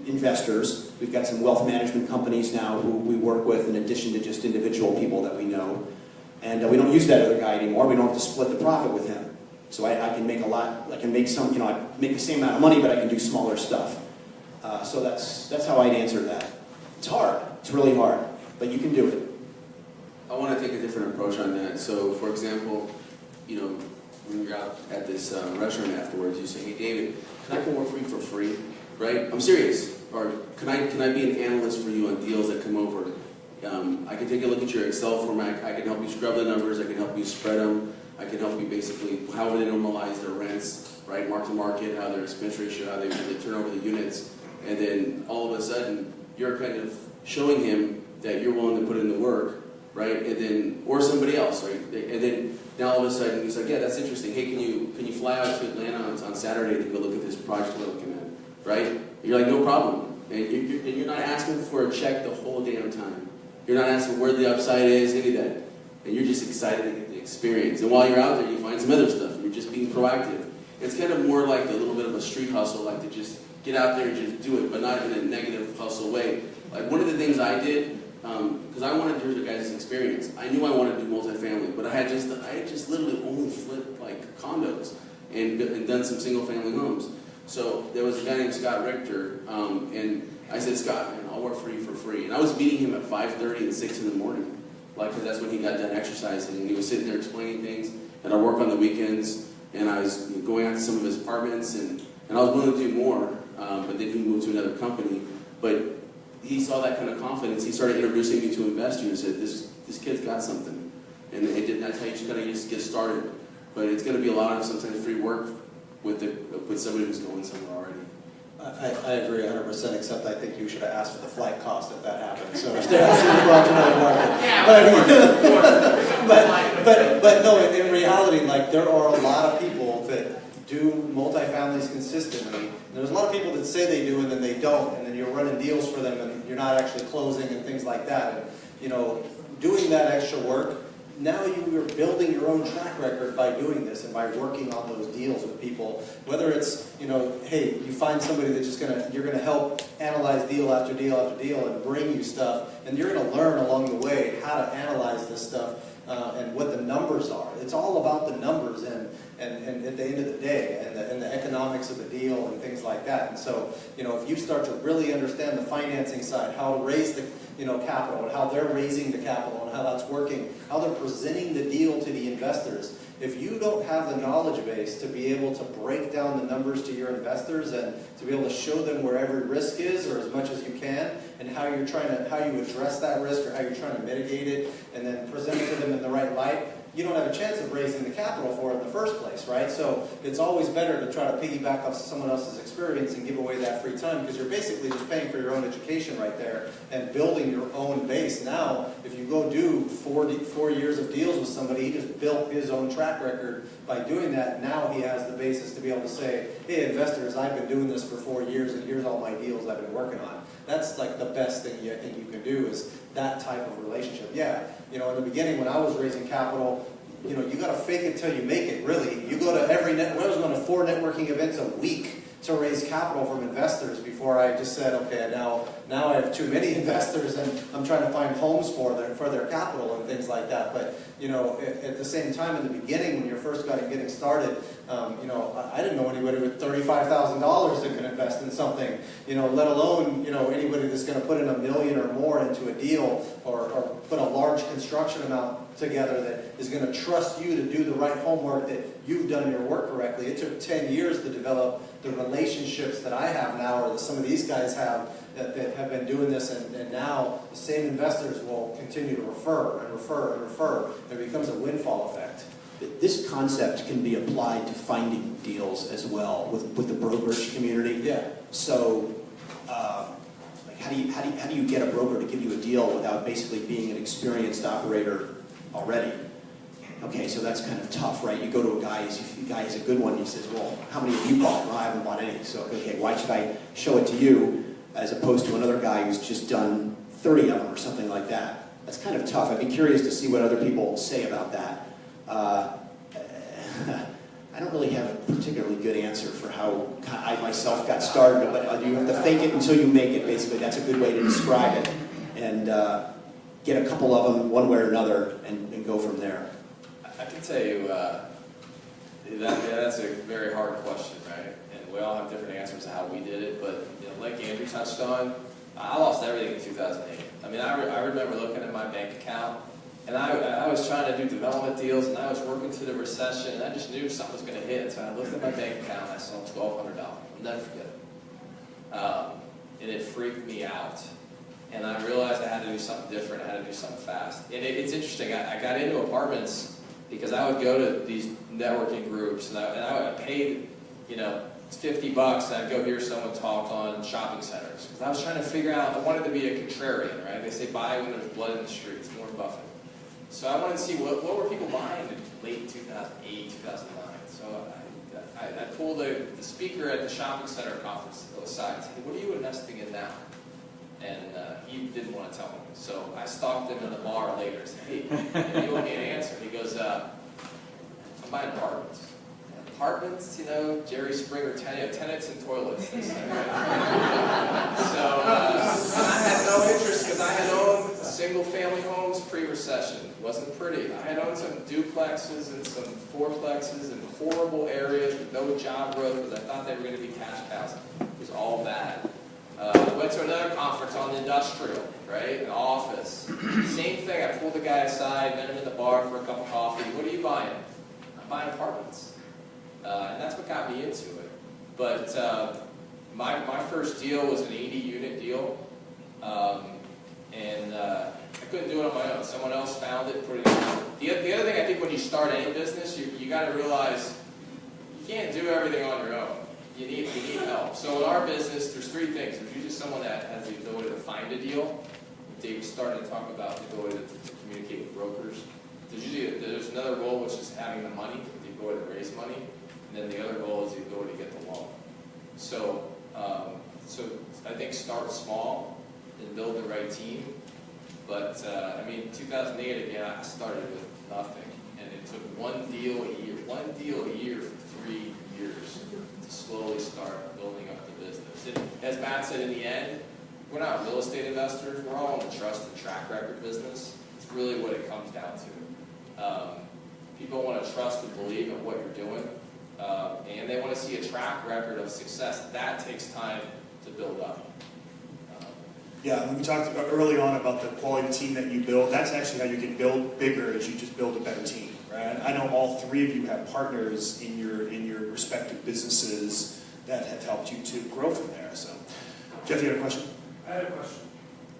investors. We've got some wealth management companies now who we work with in addition to just individual people that we know. And we don't use that other guy anymore. We don't have to split the profit with him. So I can make a lot, I can make some, you know, I make the same amount of money, but I can do smaller stuff. So that's how I'd answer that. It's hard. It's really hard, but you can do it. I want to take a different approach on that. So, for example, you know, when you're out at this restaurant afterwards, you say, hey, David, can I come work for you for free? Right? I'm serious. Or can I be an analyst for you on deals that come over? I can take a look at your Excel format. I can help you scrub the numbers. I can help you spread them. I can help you basically how they normalize their rents, right? Mark to market, how their expense ratio, how they turn over the units. And then all of a sudden, you're kind of showing him that you're willing to put in the work, right? And then, or somebody else, right? And then now all of a sudden he's like, yeah, that's interesting. Hey, can you fly out to Atlanta on Saturday to go look at this project we're looking at, right? And you're like, no problem. And you're not asking for a check the whole damn time. You're not asking where the upside is, any of that. And you're just excited to get the experience. And while you're out there, you find some other stuff. You're just being proactive. It's kind of more like a little bit of a street hustle, like to just get out there and just do it, but not in a negative hustle way. Like one of the things I did, because I wanted to do the guys' experience. I knew I wanted to do multifamily, but I had just literally only flipped like condos and done some single family homes. So there was a guy named Scott Richter, and I said, Scott, man, I'll work for you for free. And I was meeting him at 5:30 and 6 in the morning, like because that's when he got done exercising, and he was sitting there explaining things. And I work on the weekends, and I was going out to some of his apartments, and I was willing to do more, but then he moved to another company. But he saw that kind of confidence. He started introducing me to investors and said, this kid's got something. And that's how you just kind of just get started. But it's going to be a lot of sometimes free work with somebody who's going somewhere already. I agree 100%, except I think you should have asked for the flight cost if that happened. So if they're asking to go out to another market. But no, in reality, like there are a lot of people that do multifamilies consistently. There's a lot of people that say they do and then they don't, and then you're running deals for them and you're not actually closing and things like that. And you know, doing that extra work, now you're building your own track record by doing this and by working on those deals with people. Whether it's, you know, hey, you find somebody that's you're gonna help analyze deal after deal after deal and bring you stuff, and you're gonna learn along the way how to analyze this stuff. and what the numbers are. It's all about the numbers and at the end of the day, and the economics of the deal and things like that. And so, if you start to really understand the financing side, how to raise the capital, and how they're raising the capital, and how that's working, how they're presenting the deal to the investors. If you don't have the knowledge base to be able to break down the numbers to your investors and to be able to show them where every risk is, or as much as you can, and how you address that risk, or how you're trying to mitigate it, and then present it to them in the right light, you don't have a chance of raising the capital for it in the first place, right? So it's always better to try to piggyback off someone else's experience and give away that free time, because you're basically just paying for your own education right there and building your own base. Now, if you go do 4 years of deals with somebody, he just built his own track record by doing that. Now he has the basis to be able to say, hey, investors, I've been doing this for 4 years, and here's all my deals I've been working on. That's like the best thing I think you can do, is that type of relationship. Yeah, in the beginning when I was raising capital, you got to fake it till you make it, really. You go to I was going to 4 networking events a week to raise capital from investors before I just said, okay, now I have too many investors and I'm trying to find homes for their capital and things like that. But, at the same time, in the beginning, when you're first getting started, I didn't know anybody with $35,000 that could invest in something, let alone, anybody that's going to put in $1 million or more into a deal, or put a large construction amount together that is going to trust you to do the right homework, that you've done your work correctly. It took 10 years to develop the relationships that I have now, or that some of these guys have, that have been doing this, and now the same investors will continue to refer and refer and refer. It becomes a windfall effect. This concept can be applied to finding deals as well with the brokerage community. Yeah. So, how do you get a broker to give you a deal without basically being an experienced operator already? Okay, so that's kind of tough, right? You go to a guy, he's a good one, and he says, well, how many have you bought? Well, I haven't bought any. So, okay, why should I show it to you as opposed to another guy who's just done 30 of them or something like that? That's kind of tough. I'd be curious to see what other people say about that. I don't really have a particularly good answer for how I myself got started, but you have to fake it until you make it, basically. That's a good way to describe it. And get a couple of them one way or another and go from there. I can tell you that's a very hard question, right? And we all have different answers to how we did it, but like Andrew touched on, I lost everything in 2008. I mean, I remember looking at my bank account, and I was trying to do development deals, and I was working through the recession, and I just knew something was going to hit. So I looked at my bank account, and I saw $1,200. I'll never forget it. And it freaked me out. And I realized I had to do something different. I had to do something fast. And it's interesting. I got into apartments because I would go to these networking groups, and I paid, $50, and I'd go hear someone talk on shopping centers. Because I was trying to figure out, I wanted to be a contrarian, right? They say buy when there's blood in the streets, Warren Buffett. So I wanted to see what were people buying in late 2008, 2009. So I pulled the speaker at the shopping center conference aside and said, hey, what are you investing in now? And he didn't want to tell me. So I stalked him in the bar later and said, hey, you want me an answer? He goes, I'm buying apartments. Apartments, Jerry Springer, tenants and toilets. So I had no interest because I had owned single-family homes pre-recession. It wasn't pretty. I had owned some duplexes and some fourplexes in horrible areas with no job growth because I thought they were going to be cash cows. It was all bad. Went to another conference on industrial, right? An office. Same thing. I pulled the guy aside, met him in the bar for a cup of coffee. What are you buying? I'm buying apartments. And that's what got me into it. But my first deal was an 80-unit deal. And I couldn't do it on my own. Someone else found it, put it in. The other thing I think when you start any business, you got to realize you can't do everything on your own. You need help. So in our business, there's 3 things. There's usually someone that has the ability to find a deal. Dave started to talk about the ability to communicate with brokers. There's another role, which is having the money, the ability to raise money. And then the other goal is the ability to get the loan. So I think start small and build the right team. But 2008 again, I started with nothing, and it took one deal a year for 3 years to slowly start building up the business. And as Matt said, in the end, we're not real estate investors. We're all in the trust and track record business. It's really what it comes down to. People want to trust and believe in what you're doing, and they want to see a track record of success. That takes time to build up. Yeah, when we talked about early on about the quality team that you build, that's actually how you can build bigger, is you just build a better team, right? I know all three of you have partners in your respective businesses that have helped you to grow from there. So, Jeff, you had a question? I had a question.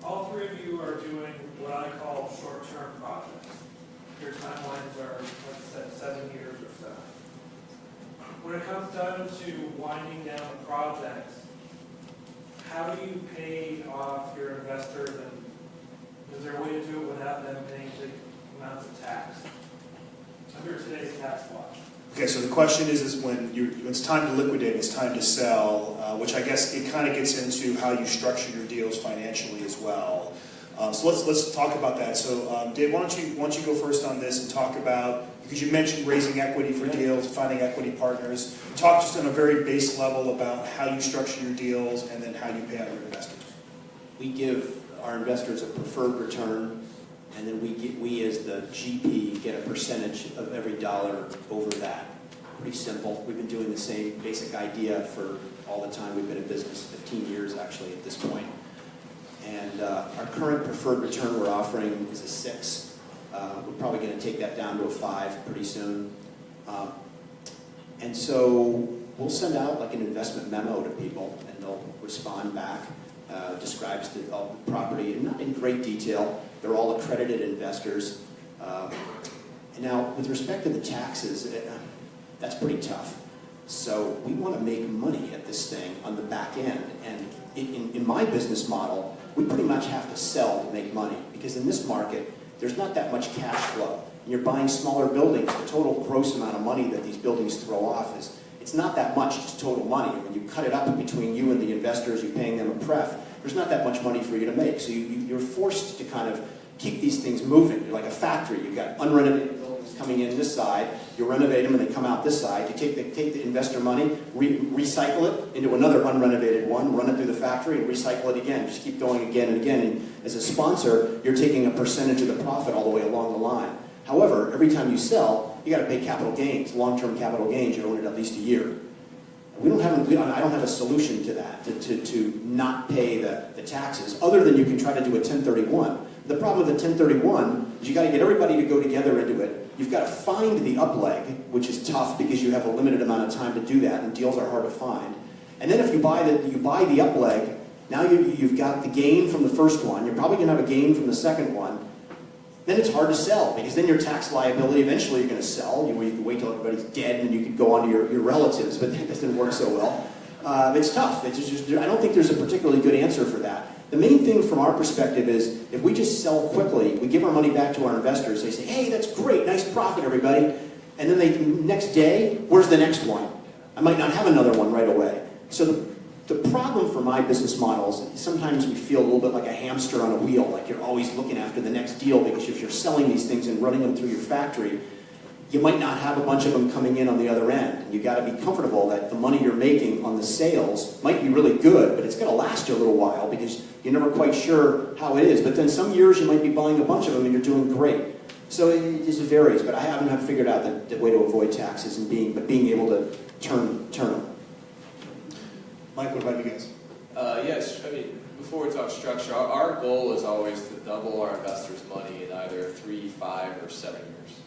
All three of you are doing what I call short-term projects. Your timelines are, like I said, 7 years or so. When it comes down to winding down a project, how do you pay off your investors, and is there a way to do it without them paying big amounts of tax under today's tax law? Okay, so the question is when it's time to liquidate, it's time to sell, which I guess it kind of gets into how you structure your deals financially as well. So let's talk about that. So Dave, why don't you go first on this and talk about, because you mentioned raising equity for deals, finding equity partners. Talk just on a very base level about how you structure your deals and then how you pay out your investors. We give our investors a preferred return, and then we as the GP get a percentage of every dollar over that. Pretty simple. We've been doing the same basic idea for all the time we've been in business, 15 years actually at this point. And our current preferred return we're offering is a 6. We're probably going to take that down to a 5 pretty soon. And so we'll send out like an investment memo to people, and they'll respond back. Describes the property, and not in great detail. They're all accredited investors. And now, with respect to the taxes, that's pretty tough. So we want to make money at this thing on the back end. And in my business model, we pretty much have to sell to make money, because in this market, there's not that much cash flow. And you're buying smaller buildings. The total gross amount of money that these buildings throw off it's not that much, just total money. When you cut it up between you and the investors, you're paying them a pref, there's not that much money for you to make. So you're forced to kind of keep these things moving. You're like a factory. You've got unrenovated buildings coming in this side, you renovate them and they come out this side. You take the investor money, recycle it into another unrenovated one, run it through the factory and recycle it again. Just keep going again and again. And as a sponsor, you're taking a percentage of the profit all the way along the line. However, every time you sell, you got to pay capital gains, long-term capital gains. You own it at least a year. I don't have a solution to that, to not pay the taxes, other than you can try to do a 1031. The problem with the 1031 is you got to get everybody to go together into it. You've got to find the upleg, which is tough because you have a limited amount of time to do that, and deals are hard to find. And then if you buy the upleg, now you've got the gain from the first one. You're probably going to have a gain from the second one. Then it's hard to sell, because then your tax liability, eventually you're going to sell. You can wait till everybody's dead and you can go on to your relatives, but that doesn't work so well. It's tough. I don't think there's a particularly good answer for that. The main thing from our perspective is, if we just sell quickly, we give our money back to our investors, they say, hey, that's great, nice profit, everybody. And then next day, where's the next one? I might not have another one right away. So the problem for my business models, sometimes we feel a little bit like a hamster on a wheel, like you're always looking after the next deal, because if you're selling these things and running them through your factory, you might not have a bunch of them coming in on the other end. And you got to be comfortable that the money you're making on the sales might be really good, but it's going to last you a little while, because you're never quite sure how it is. But then some years you might be buying a bunch of them and you're doing great. So it just varies, but I haven't figured out the way to avoid taxes and being able to turn them. Mike, what about you guys? Yes, I mean, before we talk structure, our goal is always to double our investors' money in either 3, 5, or 7 years.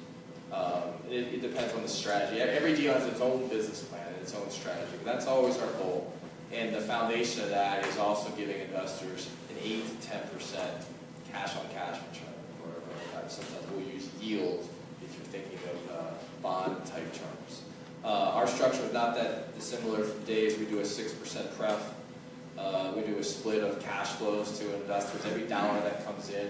It depends on the strategy. Every deal has its own business plan and its own strategy, but that's always our goal. And the foundation of that is also giving investors an 8 to 10% cash-on-cash return. Or sometimes we'll use yield if you're thinking of bond-type terms. Our structure is not that dissimilar from Dave's. We do a 6% pref. We do a split of cash flows to investors. Every dollar that comes in,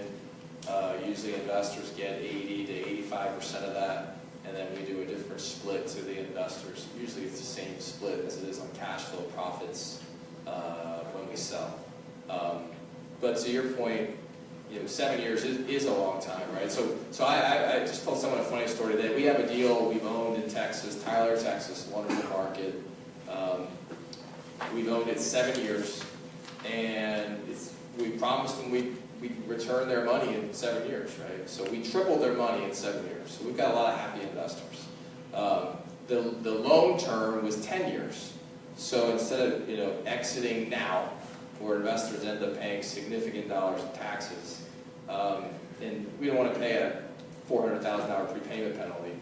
usually investors get 80 to 85% of that, and then we do a different split to the investors. Usually it's the same split as it is on cash flow profits when we sell. But to your point, 7 years is a long time, right? So I just told someone a funny story today. We have a deal we've owned in Texas, Tyler, Texas, wonderful market. We've owned it 7 years, and we promised them we'd we return their money in 7 years, right? So we tripled their money in 7 years. So we've got a lot of happy investors. The loan term was 10 years. So instead of exiting now, where investors end up paying significant dollars in taxes, and we don't want to pay a $400,000 prepayment penalty,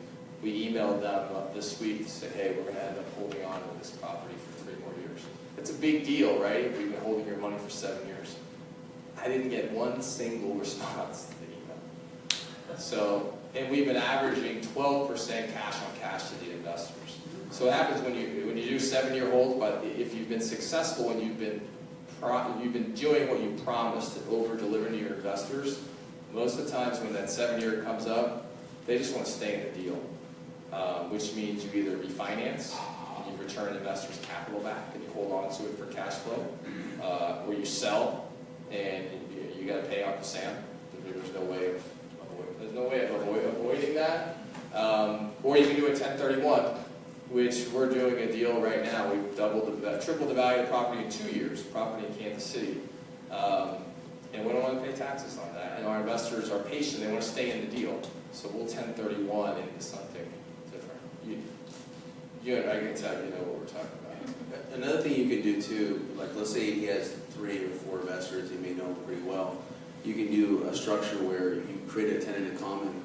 we emailed them this week to say, hey, we're going to end up holding on to this property for 3 more years. It's a big deal, right? We've been holding your money for 7 years. I didn't get one single response to the email. So, and we've been averaging 12% cash on cash to the investors. So what happens when you do 7-year holds, but if you've been successful and you've been doing what you promised and over-delivering to your investors, most of the times when that 7-year comes up, they just want to stay in the deal, which means you either refinance and you return investors' capital back and you hold on to it for cash flow, or you sell and you got to pay Uncle Sam. There's no way of avoiding that. Or you can do a 1031, which we're doing a deal right now. We've tripled the value of the property in 2 years, property in Kansas City. And we don't want to pay taxes on that. And our investors are patient. They want to stay in the deal. So we'll 1031 into something different. I can tell you know what we're talking about. Another thing you can do too, like let's say he has 3 or 4 investors, he may know them pretty well. You can do a structure where you create a tenant in common.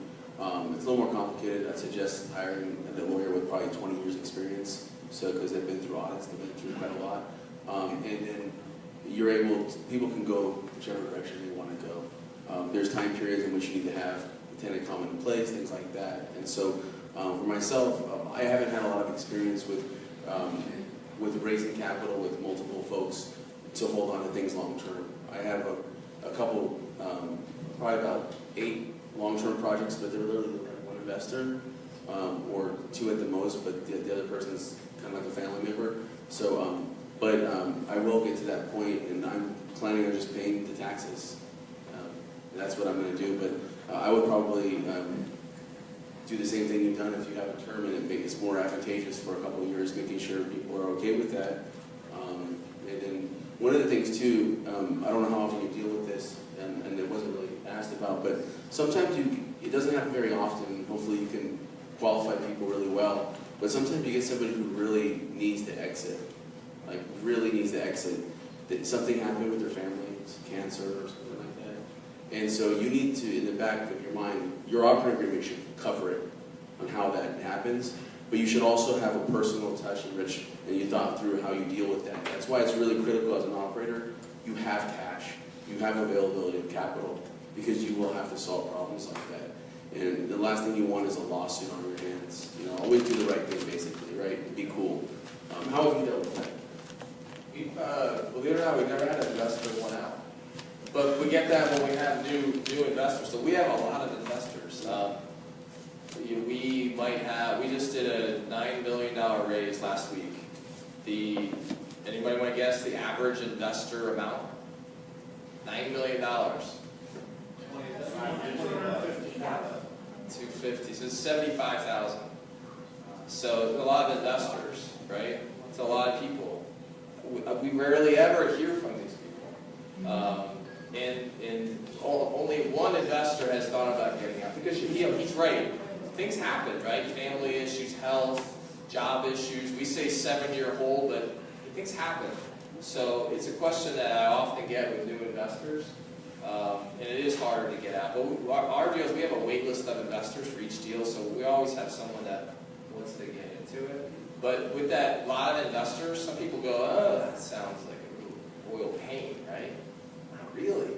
It's a little more complicated. I'd suggest hiring a lawyer with probably 20 years experience. So, because they've been through audits, they've been through quite a lot. And then people can go whichever direction they want to go. There's time periods in which you need to have a tenant in common in place, things like that. And so, for myself, I haven't had a lot of experience with raising capital with multiple folks to hold on to things long term. I have a couple, probably about 8 long-term projects, but they're literally like one investor, or 2 at the most, but the other person's kind of like a family member. So, I will get to that point, and I'm planning on just paying the taxes. And that's what I'm going to do, but I would probably do the same thing you've done if you have a term and it makes it more advantageous for a couple of years, making sure people are okay with that. And then one of the things too, I don't know how often you deal with this, and it wasn't really asked about, but sometimes it doesn't happen very often. Hopefully you can qualify people really well, but sometimes you get somebody who really needs to exit, like really needs to exit. That something happened with their family, cancer or something like that. And so you need to, in the back of your mind, your operating agreement should cover it on how that happens, but you should also have a personal touch and you thought through how you deal with that. That's why it's really critical as an operator, you have cash, you have availability of capital, because you will have to solve problems like that. And the last thing you want is a lawsuit on your hands. Always do the right thing, basically, right? Be cool. How have you dealt with that? Believe it or not, we've never had an investor who went out. But we get that when we have new investors. So we have a lot of investors. We just did a $9 million raise last week. Anybody want to guess the average investor amount? $9 million. 250. So it's 75,000. So a lot of investors, right? It's a lot of people. We rarely ever hear from these people. And only one investor has thought about getting out, because he's right. Things happen, right? Family issues, health, job issues. We say 7-year hold, but things happen. So it's a question that I often get with new investors, and it is harder to get out. But our deals, we have a wait list of investors for each deal, so we always have someone that wants to get into it. But with that lot of investors, some people go, oh, that sounds like a royal pain, right? Not really.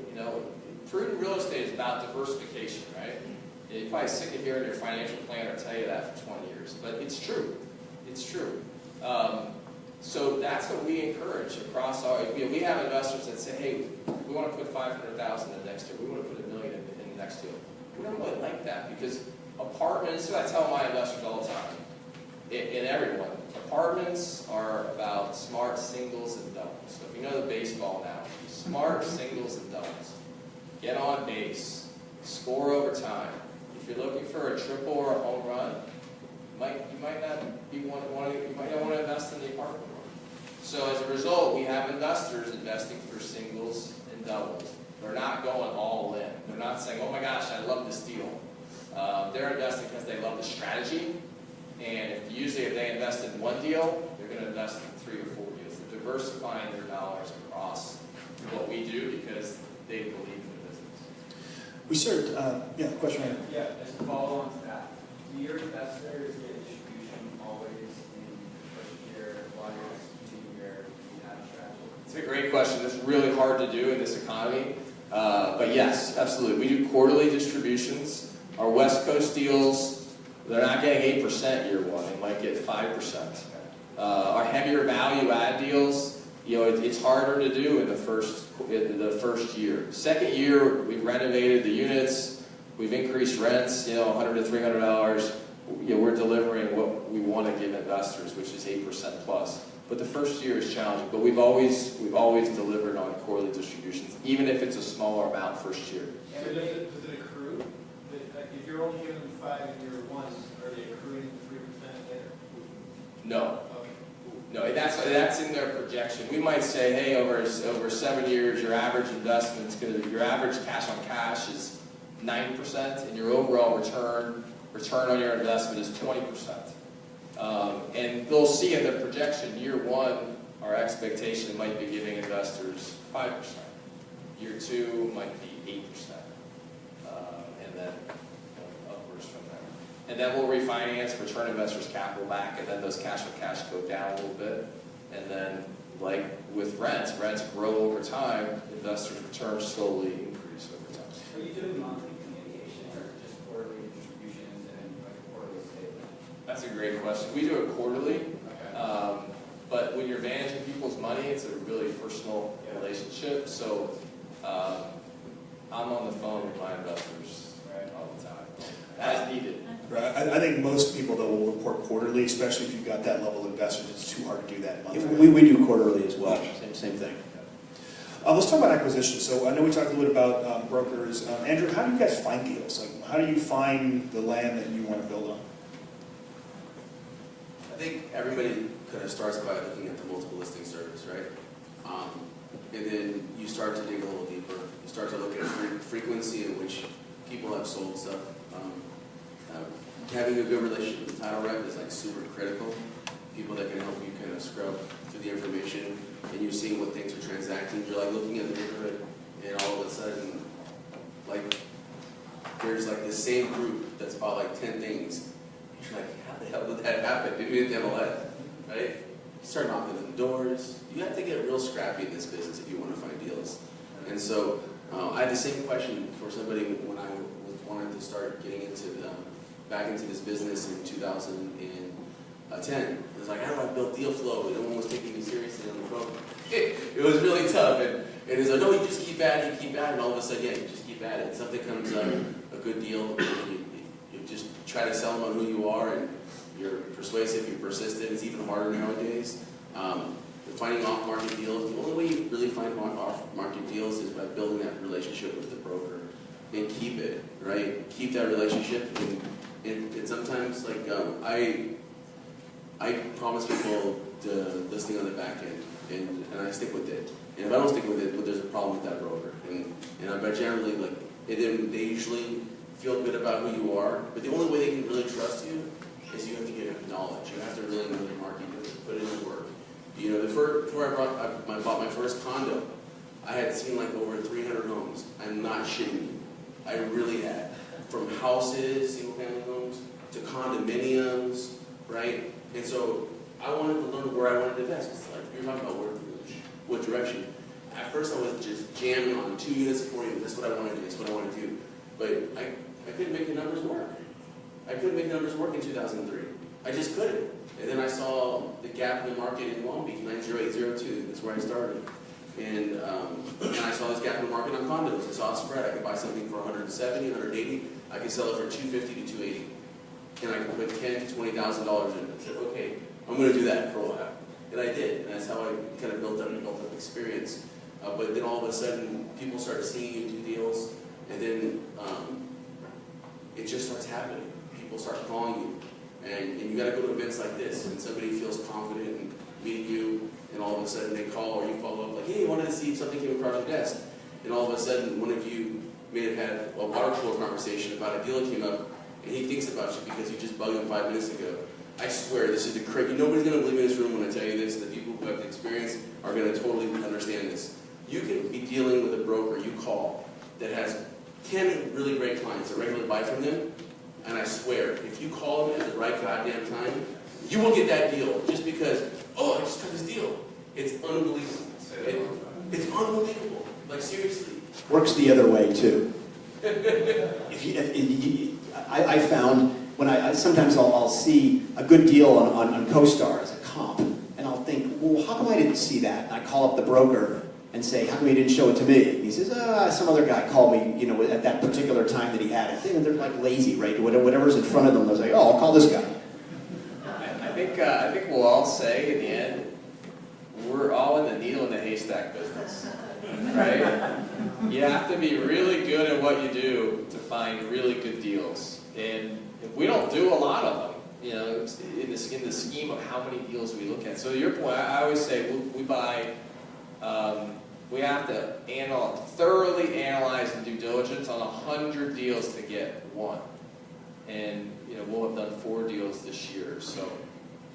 Prudent real estate is about diversification, right? You're probably sick of hearing your financial planner tell you that for 20 years, but it's true. It's true. So that's what we encourage across our. We have investors that say, hey, we want to put $500,000 in the next deal. We want to put $1 million in the next deal. We don't really like that, because apartments. This is what I tell my investors all the time, and everyone. Apartments are about smart singles and doubles. So if you know the baseball analogy, smart singles and doubles. Get on base. Score over time. If you're looking for a triple or a home run, you might not want to invest in the apartment market. So as a result, we have investors investing for singles and doubles. They're not going all in. They're not saying, oh my gosh, I love this deal. They're investing because they love the strategy. And usually if they invest in one deal, they're going to invest in 3 or 4 deals. They're diversifying their dollars across what we do because they believe in the business. We started, question right here. Yeah, just to follow on to that. Do your investors get distribution always in the first year while you're executing your rehab strategy? It's a great question. It's really hard to do in this economy. But yes, absolutely. We do quarterly distributions. Our West Coast deals, they're not getting 8% year one. They might get 5%. Our heavier value add deals, it's harder to do in the first year. Second year, we've renovated the units. We've increased rents, $100 to $300. We're delivering what we want to give investors, which is 8% plus. But the first year is challenging. But we've always delivered on quarterly distributions, even if it's a smaller amount first year. And does it accrue? If you're only giving them 5 in year one, are they accruing 3% later? No. Okay. No, that's in their projection. We might say, hey, over 7 years, your average investment's your average cash on cash is 9%, and your overall return on your investment is 20%. And they'll see in the projection, year one, our expectation might be giving investors 5%. Year two might be 8%. And then upwards from there. And then we'll refinance, return investors' capital back, and then those cash on cash go down a little bit. And then, like with rents grow over time, investors' returns slowly increase over time. Are you doing monthly communication or just quarterly distributions and like a quarterly statement? That's a great question. We do it quarterly, Okay. but when you're managing people's money, it's a really personal relationship. So I'm on the phone with my investors all the time, as needed. Right. I think most people that will report quarterly, especially if you've got that level of investors, it's too hard to do that monthly. We do quarterly as well, same thing. Let's talk about acquisitions. So I know we talked a little bit about brokers. Andrew, how do you guys find deals? Like, how do you find the land that you want to build on? I think everybody kind of starts by looking at the multiple listing service, right? And then you start to dig a little deeper. You start to look at frequency in which people have sold stuff. Having a good relationship with the title rep is like super critical. People that can help you kind of scrub through the information, and you're seeing what things are transacting. You're like looking at the neighborhood, and all of a sudden, like there's like the same group that's bought like 10 things. You're like, how the hell did that happen? Did we hit the MLS, right? You start knocking on the doors. You have to get real scrappy in this business if you want to find deals. And so I had the same question for somebody when I was wanting to start getting into back into this business in 2010. It was like, how do I build deal flow? No one was taking me seriously on the phone. It was really tough. And it's like, no, you just keep at it, and all of a sudden, yeah, you just keep at it. Something comes up, a good deal, you just try to sell them on who you are, and you're persuasive, you're persistent. It's even harder nowadays. Finding off-market deals, the only way you really find off-market deals is by building that relationship with the broker and keep it, right? Keep that relationship. And sometimes, like, I promise people the listing on the back end, and I stick with it. And if I don't stick with it, but there's a problem with that broker. But generally, like, they usually feel good about who you are, but the only way they can really trust you is you have to give knowledge. You have to really know the market, you have to put in the work. Before I bought my first condo, I had seen like over 300 homes. I'm not shitting you. I really had. From houses, single-family homes, to condominiums, right? And so I wanted to learn where I wanted to invest. It's like, you're talking about what direction. At first I was just jamming on 2 units, 4 units. That's what I want to do. That's what I want to do. But I couldn't make the numbers work. I couldn't make the numbers work in 2003. I just couldn't. And then I saw the gap in the market in Long Beach, 90802. That's where I started. And I saw this gap in the market on condos. I saw a spread. I could buy something for 170, 180. I could sell it for 250 to 280. And I could put $10,000 to $20,000 in. I said, okay, I'm going to do that for a while. And I did. And that's how I kind of built up experience. But then all of a sudden, people start seeing you do deals. And then it just starts happening. People start calling you. And you got to go to events like this, and somebody feels confident in meeting you, and all of a sudden they call or you follow up like, hey, I wanted to see if something came across your desk. and all of a sudden one of you may have had a water cooler conversation about a deal that came up, and he thinks about you because you just bugged him 5 minutes ago. I swear, this is the crazy. Nobody's going to believe me in this room when I tell you this. The people who have the experience are going to totally understand this. You can be dealing with a broker you call that has 10 really great clients that regularly buy from them, and I swear, if you call them at the right goddamn time, you will get that deal just because, oh, I just got this deal. It's unbelievable. It's unbelievable. Like, seriously. Works the other way, too. I found when sometimes I'll see a good deal on CoStar as a comp, and I'll think, well, how come I didn't see that? And I call up the broker and say, how come he didn't show it to me? And he says, some other guy called me, at that particular time that he had it. And they're like lazy, right? Whatever's in front of them, they're like, oh, I'll call this guy. I think we'll all say in the end, we're all in the needle in the haystack business, right? You have to be really good at what you do to find really good deals. And if we don't do a lot of them, in the scheme of how many deals we look at. So to your point, I always say we buy, we have to thoroughly analyze and due diligence on 100 deals to get one. And we'll have done 4 deals this year. So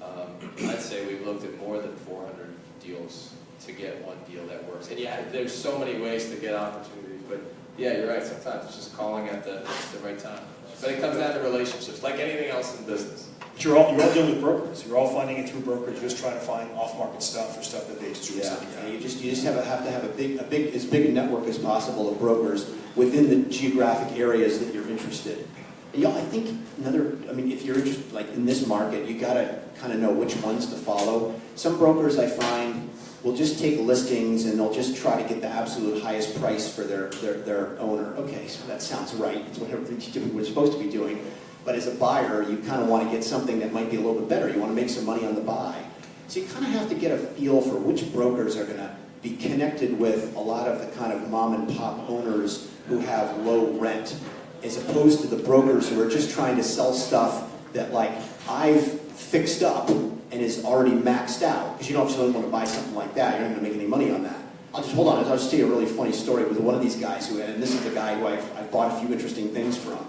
I'd say we've looked at more than 400 deals to get one deal that works. And yeah, there's so many ways to get opportunities, but yeah, you're right. Sometimes it's just calling at the right time. But it comes down to relationships, like anything else in business. But you're all dealing with brokers. You're all finding it through brokers. You're just trying to find off-market stuff or stuff that they just recently found. You just have to have as big a network as possible of brokers within the geographic areas that you're interested. And I think if you're interested, like in this market, you got to kind of know which ones to follow. Some brokers I find will just take listings and they'll just try to get the absolute highest price for their owner. Okay, so that sounds right. It's what we're supposed to be doing. But as a buyer, you kind of want to get something that might be a little bit better. You want to make some money on the buy. So you kind of have to get a feel for which brokers are going to be connected with a lot of the kind of mom and pop owners who have low rent, as opposed to the brokers who are just trying to sell stuff that like I've fixed up and is already maxed out. Because you don't want to buy something like that. You're not going to make any money on that. I'll just tell you a really funny story with one of these guys and this is the guy who I've bought a few interesting things from.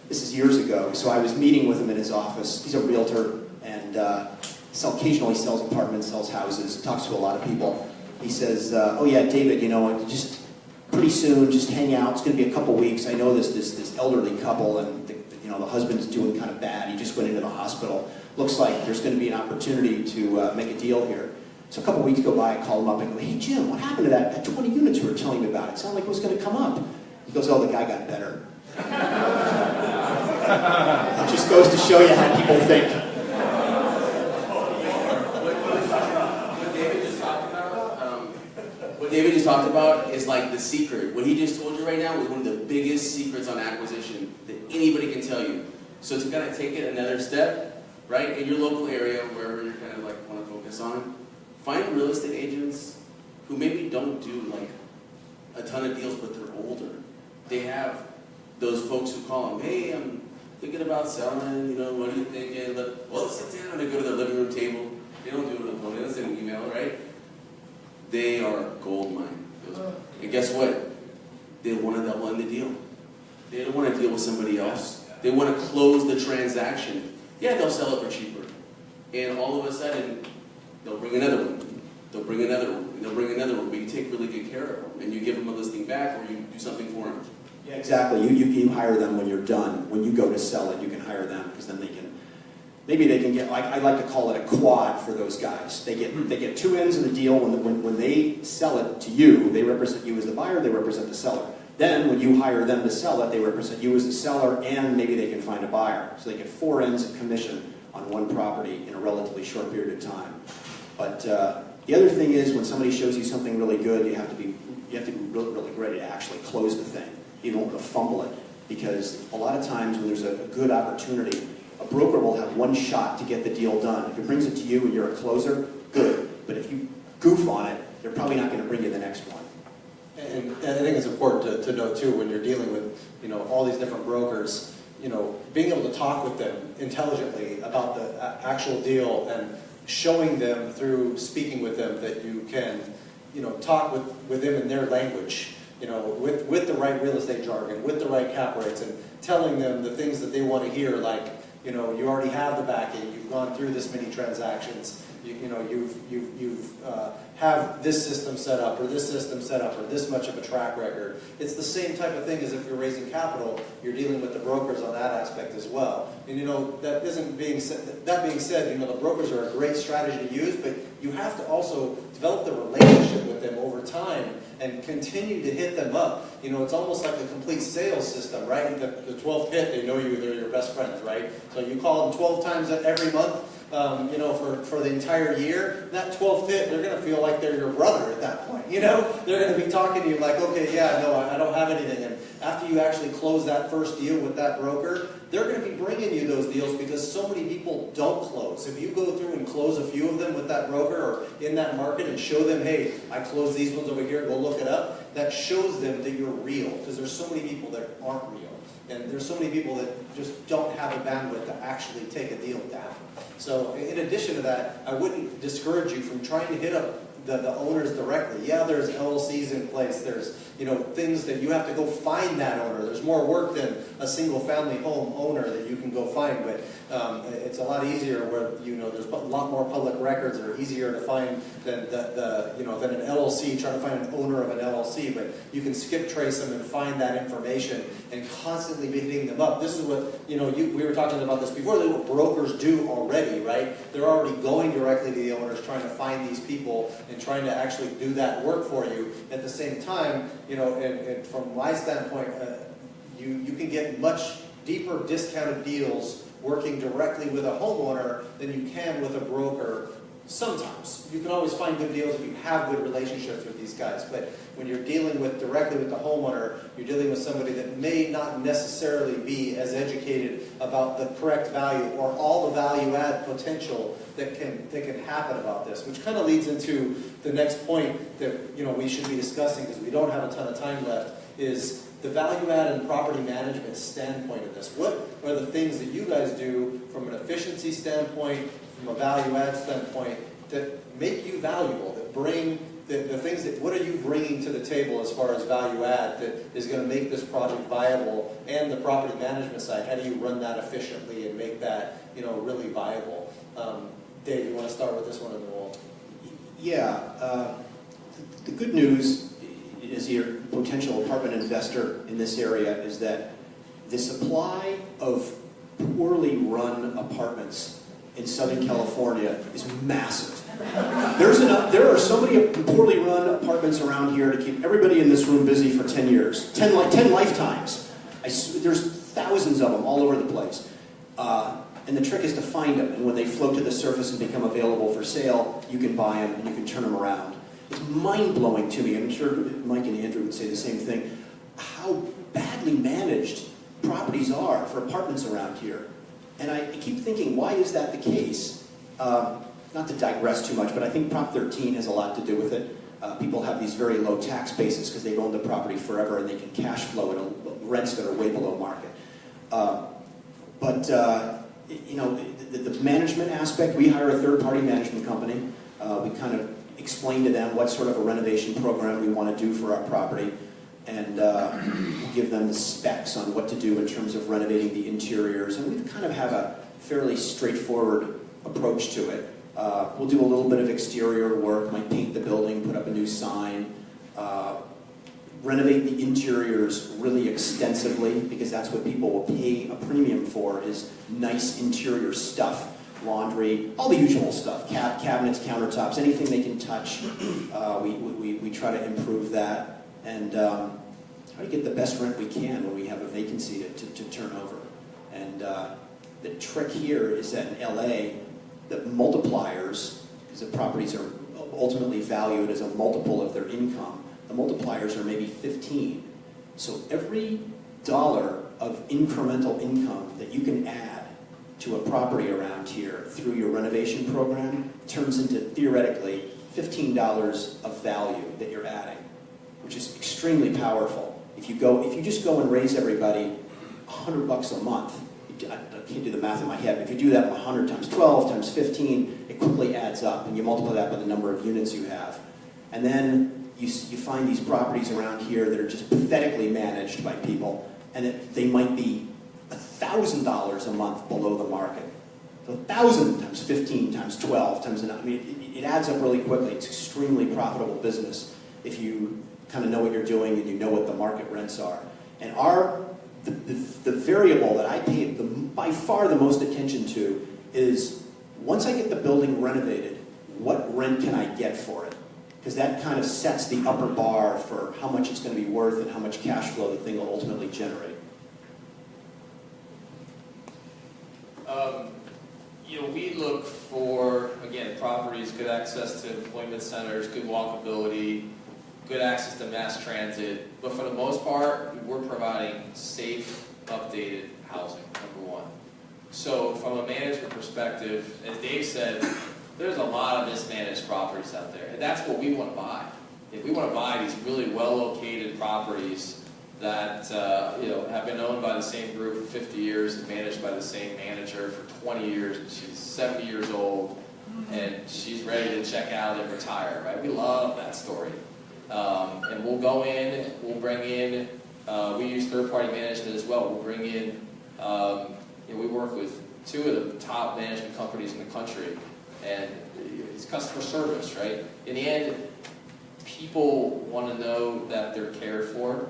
This is years ago, so I was meeting with him in his office. He's a realtor and occasionally sells apartments, sells houses, talks to a lot of people. He says, oh yeah, David, just pretty soon, just hang out. It's going to be a couple weeks. I know this elderly couple, and the husband's doing kind of bad. He just went into the hospital. Looks like there's going to be an opportunity to make a deal here. So a couple weeks go by, I call him up and go, hey Jim, what happened to that 20 units you were telling me about? It sounded like it was going to come up. He goes, oh, the guy got better. It just goes to show you how people think. What David just talked about is like the secret. What he just told you right now is one of the biggest secrets on acquisition that anybody can tell you. So to kind of take it another step, right, in your local area, wherever you're kind of like want to focus on, find real estate agents who maybe don't do like a ton of deals, but they're older. They have those folks who call them, hey, I'm thinking about selling, what are you thinking? Well, let's sit down and go to their living room table. They don't do it on the phone, they don't send an email, right? They are gold mine. And guess what? They want to double in the deal. They don't want to deal with somebody else. They want to close the transaction. Yeah, they'll sell it for cheaper. And all of a sudden, they'll bring another one. They'll bring another one. And they'll bring another one. But you take really good care of them. And you give them a listing back or you do something for them. Yeah, exactly. You hire them when you're done. When you go to sell it, you can hire them because then maybe they can get, I like to call it a quad for those guys. They get 2 ends of the deal. When they sell it to you, they represent you as the buyer, they represent the seller. Then when you hire them to sell it, they represent you as the seller and maybe they can find a buyer. So they get 4 ends of commission on one property in a relatively short period of time. But the other thing is when somebody shows you something really good, you have to be really, really ready to actually close the thing. You don't want to fumble it because a lot of times when there's a good opportunity, a broker will have one shot to get the deal done. If it brings it to you and you're a closer, good. But if you goof on it, they're probably not going to bring you the next one. And I think it's important to know too when you're dealing with all these different brokers, being able to talk with them intelligently about the actual deal and showing them through speaking with them that you can talk with them in their language, with the right real estate jargon, with the right cap rates, and telling them the things that they want to hear, like, you already have the backing, you've gone through this many transactions, you've have this system set up, or this system set up, or this much of a track record. It's the same type of thing as if you're raising capital, you're dealing with the brokers on that aspect as well. And that being said, the brokers are a great strategy to use, but you have to also develop the relationship with them over time and continue to hit them up. It's almost like a complete sales system, right? The 12th hit, they know you, they're your best friends, right? So you call them 12 times every month, for the entire year. That 12th hit, they're going to feel like they're your brother at that point. They're going to be talking to you like, okay, yeah, no, I don't have anything. And after you actually close that first deal with that broker, they're going to be bringing you those deals because so many people don't close. If you go through and close a few of them with that broker or in that market and show them, hey, I closed these ones over here, go look it up, that shows them that you're real, because there's so many people that aren't real. And there's so many people that just don't have a bandwidth to actually take a deal down. So in addition to that, I wouldn't discourage you from trying to hit up the owners directly. Yeah, there's LLCs in place. There's things that you have to go find that owner. There's more work than a single family home owner that you can go find, but it's a lot easier where there's a lot more public records that are easier to find than than an LLC. Trying to find an owner of an LLC, but you can skip trace them and find that information and constantly be hitting them up. This is what we were talking about this before. That's what brokers do already, right? They're already going directly to the owners, trying to find these people and trying to actually do that work for you. At the same time, and from my standpoint, you can get much deeper discounted deals working directly with a homeowner than you can with a broker. Sometimes. You can always find good deals if you have good relationships with these guys, but when you're dealing directly with the homeowner, you're dealing with somebody that may not necessarily be as educated about the correct value or all the value add potential that can happen about this, which kind of leads into the next point that we should be discussing, because we don't have a ton of time left, is the value add and property management standpoint of this. What are the things that you guys do from an efficiency standpoint, from a value add standpoint, that make you valuable, that bring the things that, what are you bringing to the table as far as value add that is going to make this project viable, and the property management side, how do you run that efficiently and make that really viable? Dave, you want to start with this one, and then we'll... Yeah, the good news as your potential apartment investor in this area is that the supply of poorly run apartments in Southern California is massive. There are so many poorly run apartments around here to keep everybody in this room busy for 10 years, 10 lifetimes. There's thousands of them all over the place. And the trick is to find them, and when they float to the surface and become available for sale, you can buy them and you can turn them around. It's mind-blowing to me, and I'm sure Mike and Andrew would say the same thing, how badly managed properties are for apartments around here. And I keep thinking, why is that the case? Not to digress too much, but I think Prop 13 has a lot to do with it. People have these very low tax bases because they've owned the property forever and they can cash flow at rents that are way below market. The management aspect, we hire a third-party management company. We kind of explain to them what sort of a renovation program we want to do for our property, and give them the specs on what to do in terms of renovating the interiors. And we kind of have a fairly straightforward approach to it. We'll do a little bit of exterior work, might paint the building, put up a new sign, renovate the interiors really extensively, because that's what people will pay a premium for, is nice interior stuff. Laundry, all the usual stuff, cabinets, countertops, anything they can touch. We try to improve that, and try to get the best rent we can when we have a vacancy to turn over. And the trick here is that in LA, the multipliers, because the properties are ultimately valued as a multiple of their income, the multipliers are maybe 15. So every dollar of incremental income that you can add to a property around here through your renovation program turns into, theoretically, $15 of value that you're adding, which is extremely powerful. If you just go and raise everybody $100 a month, I can't do the math in my head, but if you do that 100 times 12 times 15, it quickly adds up, and you multiply that by the number of units you have. And then you find these properties around here that are just pathetically managed by people, and they might be $1,000 a month below the market. So 1,000 times 15 times 12 times, I mean, it adds up really quickly. It's extremely profitable business if you kind of know what you're doing and you know what the market rents are. And the variable that I pay by far the most attention to is, once I get the building renovated, what rent can I get for it? Because that kind of sets the upper bar for how much it's going to be worth and how much cash flow the thing will ultimately generate. We look for, again, properties, good access to employment centers, good walkability, good access to mass transit. But for the most part, we're providing safe, updated housing, number one. So from a management perspective, as Dave said, there's a lot of mismanaged properties out there. And that's what we want to buy. If we want to buy these really well-located properties that have been owned by the same group for 50 years and managed by the same manager for 20 years, and she's 70 years old, and she's ready to check out and retire, right? We love that story. And we'll go in, we'll bring in, we use third-party management as well. We'll bring in, we work with 2 of the top management companies in the country, and it's customer service, right? In the end, people want to know that they're cared for.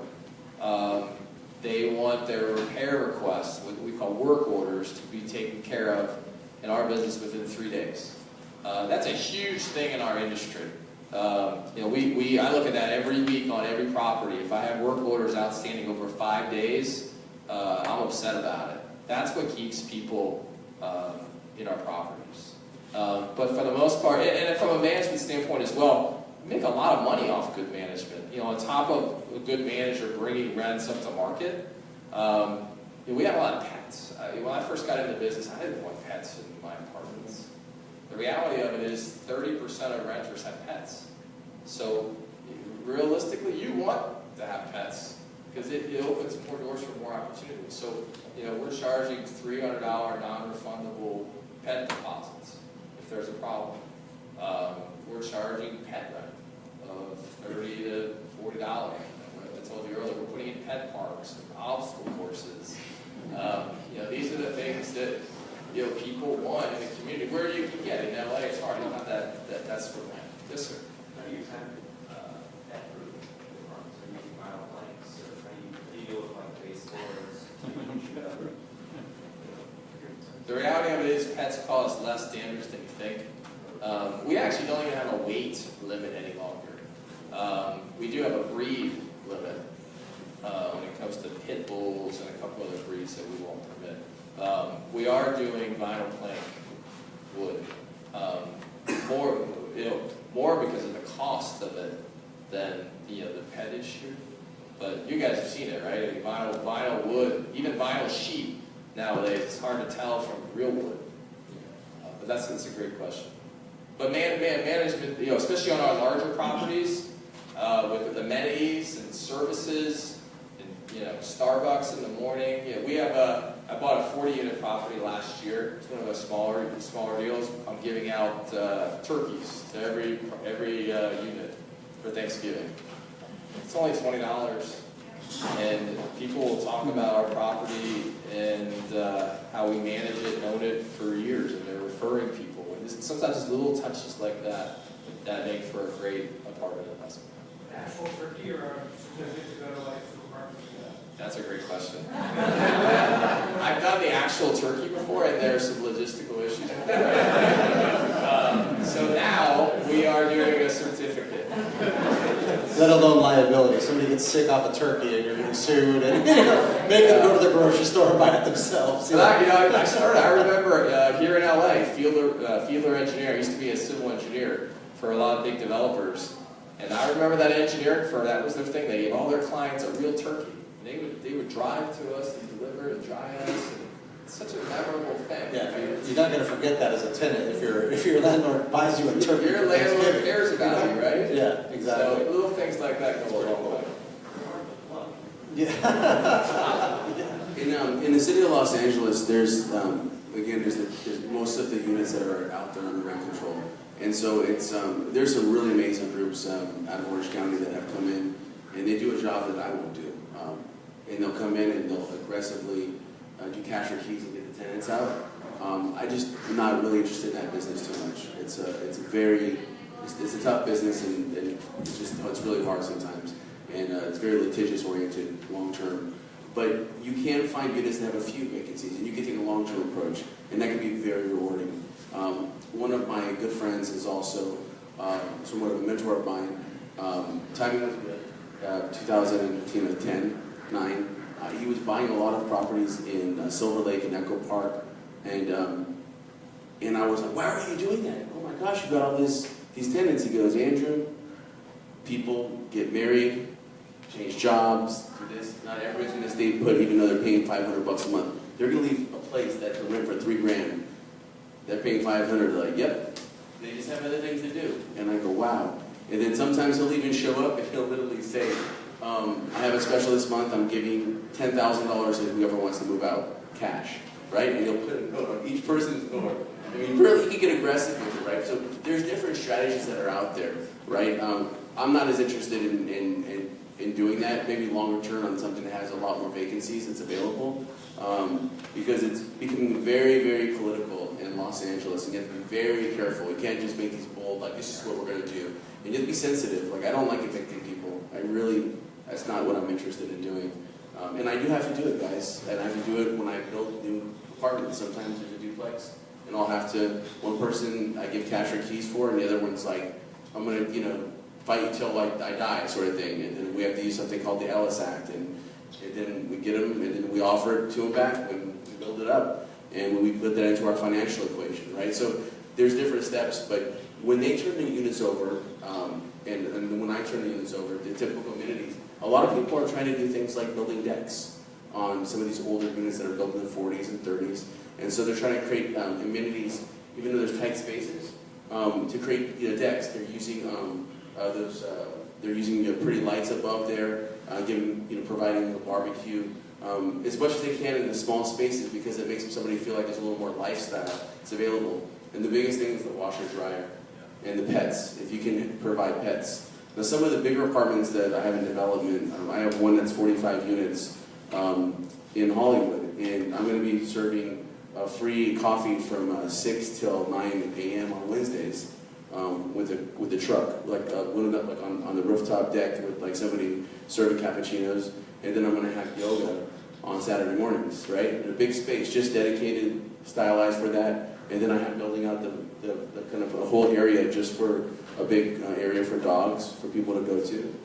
They want their repair requests, what we call work orders, to be taken care of in our business within 3 days. That's a huge thing in our industry. I look at that every week on every property. If I have work orders outstanding over 5 days, I'm upset about it. That's what keeps people in our properties. But for the most part, and from a management standpoint as well, we make a lot of money off good management. On top of a good manager bringing rents up to market, we have a lot of pets. When I first got into business, I didn't want pets in my apartments. The reality of it is 30% of renters have pets. So realistically, you want to have pets because it opens more doors for more opportunities. So we're charging $300 non-refundable pet deposits if there's a problem. We're charging pet rent of $30 to $40. I told you earlier, we're putting in pet parks, obstacle courses. These are the things that people want in the community. Where you can get it in LA, it's hard. It's not that's for land. Yes, sir. How do you kind of pet-proof the farms? Are you using vinyl planks, or how do you deal with like base doors? The reality of it is pets cause less damage than you think. We actually don't even have a weight limit any longer. We do have a breed limit when it comes to pit bulls and a couple other breeds that we won't permit. We are doing vinyl plank wood. More because of the cost of it than the pet issue. But you guys have seen it, right? I mean, vinyl wood, even vinyl sheet nowadays, it's hard to tell from real wood. But that's a great question. But management, especially on our larger properties, with amenities and services, and Starbucks in the morning. We have I bought a 40-unit property last year. It's one of the smaller deals. I'm giving out turkeys to every unit for Thanksgiving. It's only $20, and people will talk about our property and how we manage it and own it for years, and they're referring people. And sometimes it's little touches like that make for a great apartment investment. Actual turkey or a certificate to go to like supermarkets? That's a great question. I've done the actual turkey before, and there's some logistical issues. So now we are doing a certificate. Let alone liability. Somebody gets sick off a turkey and you're getting sued, and make them go to the grocery store and buy it themselves. I remember here in LA, Fielder Engineering. I used to be a civil engineer for a lot of big developers. And I remember that engineering firm, that was their thing. They gave all their clients a real turkey. They would drive to us and deliver and dry us. And it's such a memorable thing. Yeah, you're not going to forget that as a tenant if your landlord buys you a turkey. Your landlord cares about you, right? Yeah, exactly. So little things like that go a long way. Yeah. In the city of Los Angeles, there's most of the units that are out there under rent control. And so it's there's some really amazing groups out of Orange County that have come in, and they do a job that I won't do. And they'll come in and they'll aggressively do cash or keys and get the tenants out. I just am not really interested in that business too much. It's a tough business, and it's really hard sometimes, and it's very litigious oriented, long term. But you can find units that have a few vacancies, and you can take a long term approach, and that can be very rewarding. One of my good friends is also somewhat of a mentor of mine. Timing was good. 2010, 9. He was buying a lot of properties in Silver Lake and Echo Park, and I was like, "Why are you doing that? Oh my gosh, you got all these tenants." He goes, "Andrew, people get married, change jobs, do this. Not everybody's going to stay put, even though they're paying $500 a month. They're going to leave a place that can rent for $3,000. They're paying $500. They're like, yep. They just have other things to do." And I go, "Wow." And then sometimes he'll even show up and he'll literally say, "I have a special this month. I'm giving $10,000 to whoever wants to move out, cash." Right? And he'll put a note on each person's door. I mean, really, you can get aggressive with it, right? So there's different strategies that are out there, right? I'm not as interested in doing that. Maybe longer term on something that has a lot more vacancies that's available, because it's becoming very, very political in Los Angeles, and you have to be very careful. You can't just make these bold, like, this is what we're going to do. And you have to be sensitive. Like, I don't like evicting people. That's not what I'm interested in doing. And I do have to do it, guys. And I have to do it when I build new apartments. Sometimes there's a duplex, and I'll have to, one person I give cash or keys for, and the other one's like, I'm going to, fight you till I die, sort of thing. And then we have to use something called the Ellis Act. And then we get them, and then we offer it to them back when we build it up. And when we put that into our financial equation, right? So there's different steps, but when they turn the units over, and when I turn the units over, the typical amenities, a lot of people are trying to do things like building decks on some of these older units that are built in the 40s and 30s. And so they're trying to create amenities, even though there's tight spaces, to create decks. They're using they're using pretty lights above there, providing a barbecue as much as they can in the small spaces, because it makes somebody feel like there's a little more lifestyle. It's available. And the biggest thing is the washer dryer and the pets, if you can provide pets. Now, some of the bigger apartments that I have in development, I have one that's 45 units in Hollywood, and I'm going to be serving free coffee from 6 till 9 a.m. on Wednesdays with the truck, on the rooftop deck with like somebody serving cappuccinos, and then I'm going to have yoga on Saturday mornings, right? In a big space, just dedicated, stylized for that, and then I have building out the kind of a whole area just for a big area for dogs for people to go to.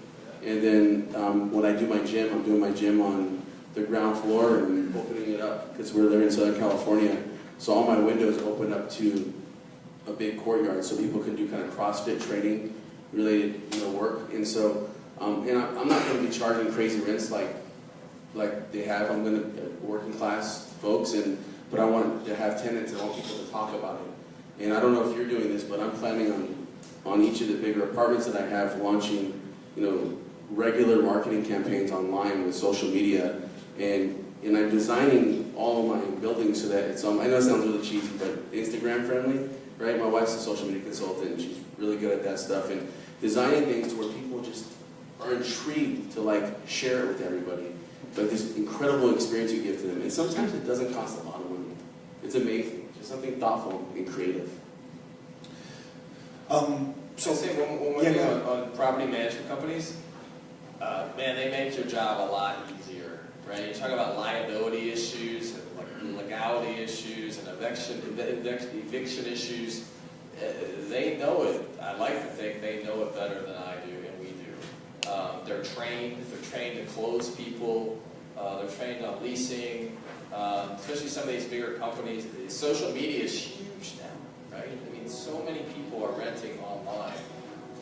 And then when I do my gym, I'm doing my gym on the ground floor and opening it up, because we're there in Southern California. So all my windows open up to a big courtyard, so people can do kind of CrossFit training related work. And so and I'm not going to be charging crazy rents like they have. I'm going to working class folks, but I want to have tenants and I want people to talk about it. And I don't know if you're doing this, but I'm planning on each of the bigger apartments that I have launching regular marketing campaigns online with social media, and I'm designing all of my buildings so that it's I know it sounds really cheesy, but Instagram friendly, right? My wife's a social media consultant, and she's really good at that stuff, and designing things to where people just are intrigued to share it with everybody. But this incredible experience you give to them, and sometimes it doesn't cost a lot of money. It's amazing, just something thoughtful and creative. So I'll say one more thing on property management companies. Man, they make your job a lot easier, right? You talk about liability issues, and legality issues, and eviction issues. They know it. I like to think they know it better than I do, and we do. They're trained to close people. They're trained on leasing, especially some of these bigger companies. Social media is huge now, right? I mean, so many people are renting online,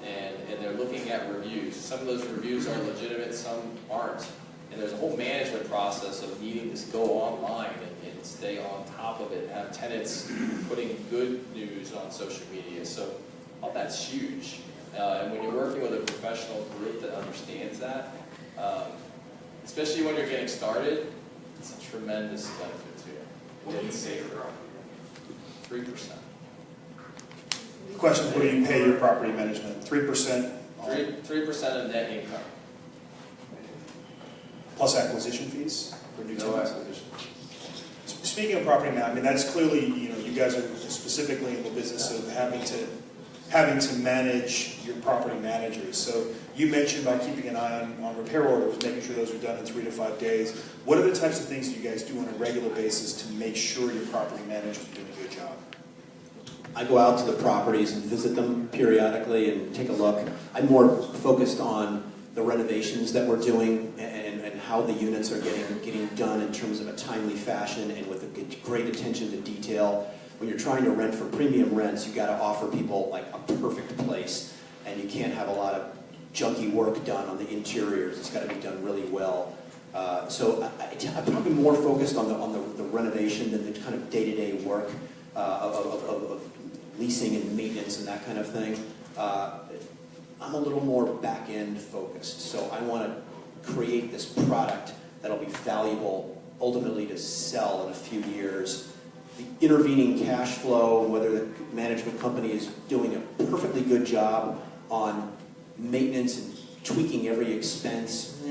and they're looking at reviews. Some of those reviews are legitimate, some aren't. And there's a whole management process of needing to go online and stay on top of it, have tenants putting good news on social media. So all that's huge. And when you're working with a professional group that understands that, especially when you're getting started, it's a tremendous benefit to you. What do you It's pay safer. for 3%. The question is, what do you pay your property management? 3%? 3% of net income. Plus acquisition fees for new No tenants? acquisition. Speaking of property management, I mean, that's clearly, you guys are specifically in the business of having to manage your property managers. So you mentioned about keeping an eye on repair orders, making sure those are done in 3 to 5 days. What are the types of things you guys do on a regular basis to make sure your property managers are doing a good job? I go out to the properties and visit them periodically and take a look. I'm more focused on the renovations that we're doing and how the units are getting done in terms of a timely fashion and with a great attention to detail. When you're trying to rent for premium rents, you've got to offer people like a perfect place, and you can't have a lot of junky work done on the interiors. It's got to be done really well. So I'm probably more focused on the renovation than the kind of day-to-day work of leasing and maintenance and that kind of thing. I'm a little more back-end focused, so I want to create this product that'll be valuable ultimately to sell in a few years. The intervening cash flow, whether the management company is doing a perfectly good job on maintenance and tweaking every expense,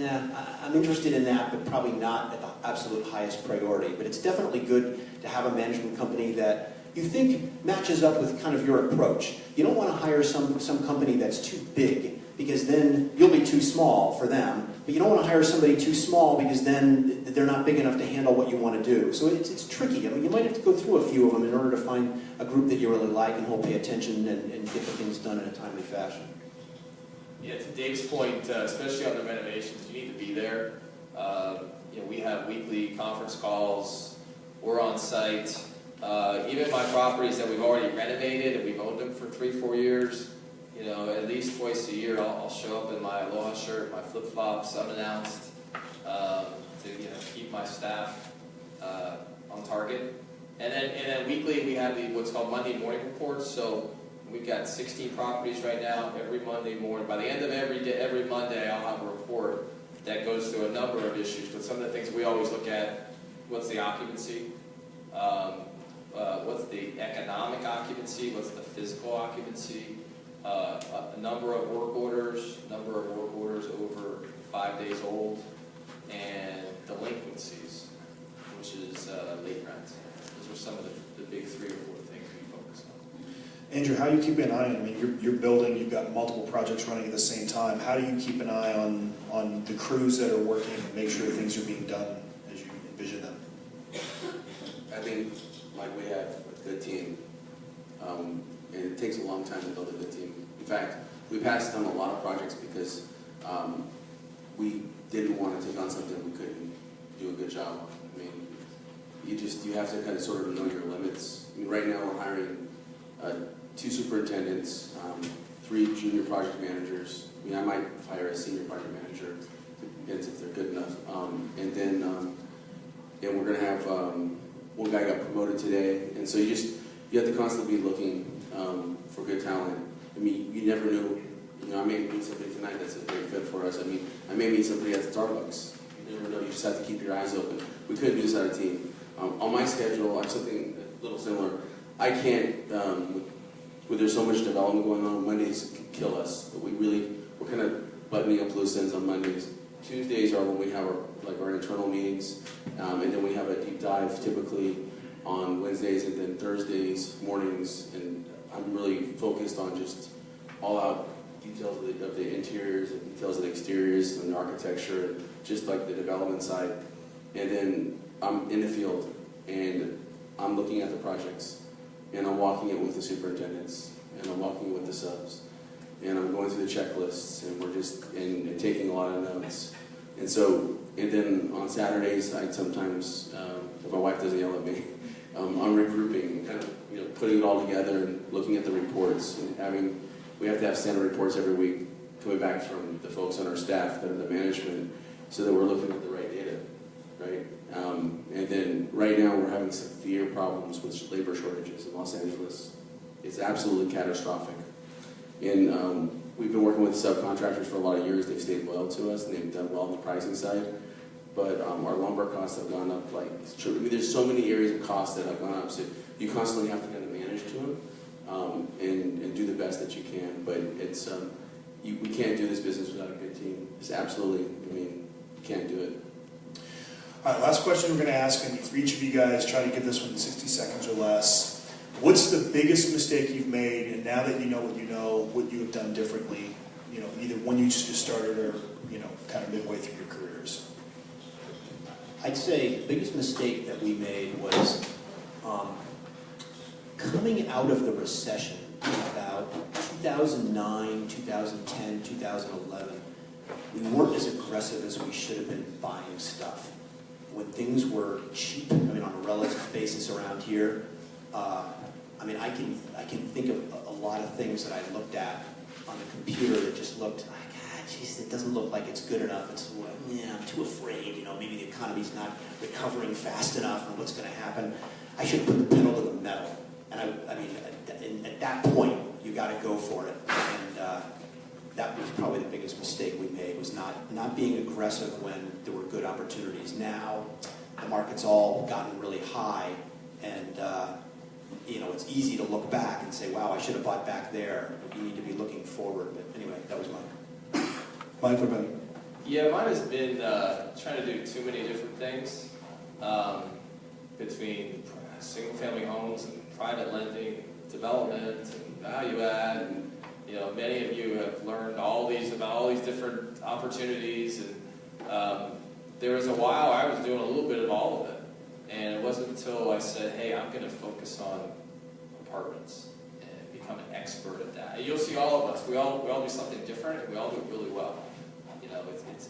I'm interested in that, but probably not at the absolute highest priority. But it's definitely good to have a management company that you think matches up with kind of your approach. You don't want to hire some company that's too big, because then you'll be too small for them. But you don't want to hire somebody too small, because then they're not big enough to handle what you want to do. So it's tricky. I mean, you might have to go through a few of them in order to find a group that you really like and who'll pay attention and get the things done in a timely fashion. Yeah, to Dave's point, especially on the renovations, you need to be there. We have weekly conference calls. We're on site. Even my properties that we've already renovated and we've owned them for 3-4 years, at least twice a year I'll show up in my Aloha shirt, my flip-flops, unannounced, to keep my staff on target. And then weekly we have what's called Monday morning reports. So we've got 16 properties right now. Every Monday morning, by the end of every Monday, I'll have a report that goes through a number of issues. But some of the things we always look at: what's the occupancy? What's the economic occupancy? What's the physical occupancy? A number of work orders over 5 days old, and delinquencies, which is late rent. Those are some of the big 3 or 4 things we focus on. Andrew, how do you keep an eye on, I mean, you're building, you've got multiple projects running at the same time. How do you keep an eye on the crews that are working and make sure things are being done as you envision them? I think, like, we have a good team, and it takes a long time to build a good team. In fact, we passed on a lot of projects because we didn't want to take on something we couldn't do a good job on. I mean, you have to kind of sort of know your limits. I mean, right now we're hiring 2 superintendents, 3 junior project managers. I mean, I might hire a senior project manager, depends if they're good enough. And then we're going to have one guy got promoted today, and so you have to constantly be looking for good talent. I mean, you never know. I may meet somebody tonight that's a great fit for us. I mean, I may meet somebody at Starbucks. You never know. You just have to keep your eyes open. We couldn't do this out of team. On my schedule, I have something a little similar. I can't. There's so much development going on. Mondays kill us. But we're kind of buttoning up loose ends on Mondays. Tuesdays are when we have our internal meetings, and then we have a deep dive typically on Wednesdays, and then Thursdays mornings. And I'm really focused on just all-out details of the interiors and details of the exteriors and the architecture, and just like the development side. And then I'm in the field, and I'm looking at the projects, and I'm walking it with the superintendents, and I'm walking it with the subs, and I'm going through the checklists, and we're just and taking a lot of notes. And then on Saturdays, I sometimes, if my wife doesn't yell at me, I'm regrouping and kind of putting it all together and looking at the reports, and we have to have standard reports every week coming back from the folks on our staff that are the management, so that we're looking at the right data, right? And then right now we're having severe problems with labor shortages in Los Angeles. It's absolutely catastrophic. And we've been working with subcontractors for a lot of years. They've stayed loyal to us, and they've done well on the pricing side. But our lumber costs have gone up like, there's so many areas of costs that have gone up, so you constantly have to kind of manage to them. and do the best that you can. But it's we can't do this business without a good team. It's absolutely, I mean, you can't do it. All right, last question we're going to ask, and for each of you guys, try to give this one in 60 seconds or less. What's the biggest mistake you've made, and now that you know, what you have done differently, either when you just started or, kind of midway through your careers? I'd say the biggest mistake that we made was coming out of the recession about 2009, 2010, 2011. We weren't as aggressive as we should have been buying stuff. When things were cheap, I mean, on a relative basis around here, I mean, I can think of a lot of things that I looked at on the computer that just looked like, geez, it doesn't look like it's good enough. It's, I'm too afraid, maybe the economy's not recovering fast enough, and what's going to happen. I should put the pedal to the metal. And I mean, at that point, you got to go for it. And that was probably the biggest mistake we made, was not being aggressive when there were good opportunities. Now, the market's all gotten really high, and it's easy to look back and say, wow, I should have bought back there. But you need to be looking forward. But anyway, that was mine. Mike, what about you? Yeah, mine has been trying to do too many different things between single-family homes and private lending, development, and value add, and many of you have learned about all these different opportunities, and there was a while I was doing a little bit of all of it, and it wasn't until I said, hey, I'm going to focus on apartments and become an expert at that. And you'll see all of us, we all do something different, and we all do it really well.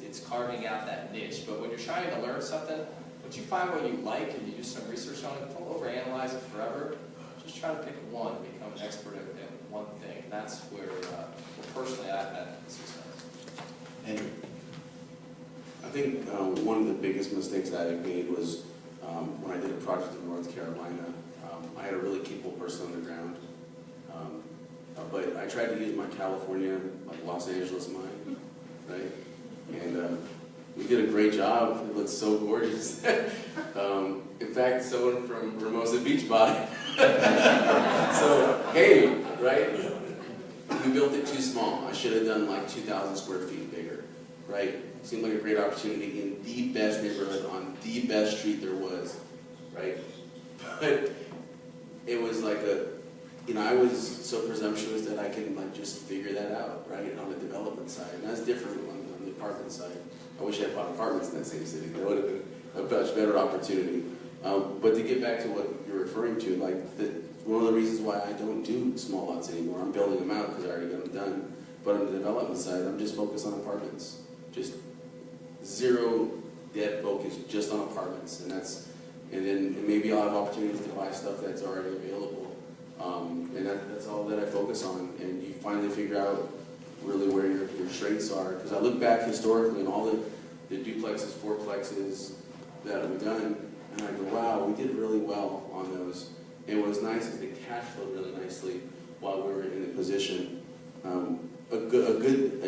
It's carving out that niche, but when you're trying to learn something, once you find what you like and you do some research on it, don't overanalyze it forever. Just try to pick one and become an expert at one thing. And that's where, personally, I've had success. Andrew? I think one of the biggest mistakes that I made was when I did a project in North Carolina. I had a really capable person on the ground, but I tried to use my California, Los Angeles mind, right? And we did a great job. It looked so gorgeous. In fact, someone from Hermosa Beach bought it. So, hey, right? We built it too small. I should have done like 2,000 square feet bigger, right? Seemed like a great opportunity in the best neighborhood on the best street there was, right? But it was like I was so presumptuous that I can just figure that out, right, on the development side. And that's different on the apartment side. I wish I had bought apartments in that same city. That would have been a much better opportunity. But to get back to what you're referring to, one of the reasons why I don't do small lots anymore, I'm building them out because I already got them done. But on the development side, I'm just focused on apartments. Just zero debt focus just on apartments. And then maybe I'll have opportunities to buy stuff that's already available. And that's all that I focus on. And you finally figure out really where your strengths are. Because I look back historically and all the duplexes, fourplexes that we've done, and I go, wow, we did really well on those. And what was nice is they cash flowed really nicely while we were in the position. A good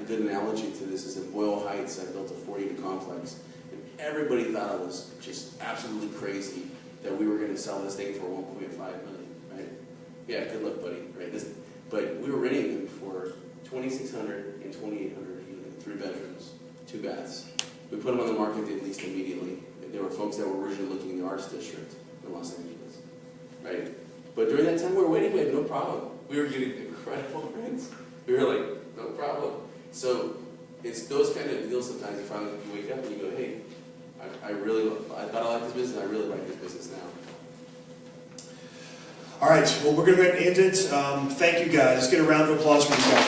analogy to this is in Boyle Heights, I built a 4-unit complex. And everybody thought I was just absolutely crazy that we were going to sell this thing for $1.5 million, right? Yeah, good luck, buddy, right? But we were renting them for $2,600 and $2,800, 3 bedrooms, 2 baths. We put them on the market, they leased immediately. There were folks that were originally looking in the Arts District in Los Angeles, right? But during that time we were waiting, we had no problem. We were getting incredible rents. We were like, no problem. So it's those kind of deals sometimes you finally wake up and you go, hey, I thought I liked this business, and I really like this business now. All right, well, we're going to go ahead and end it. Thank you, guys. Let's get a round of applause for these guys.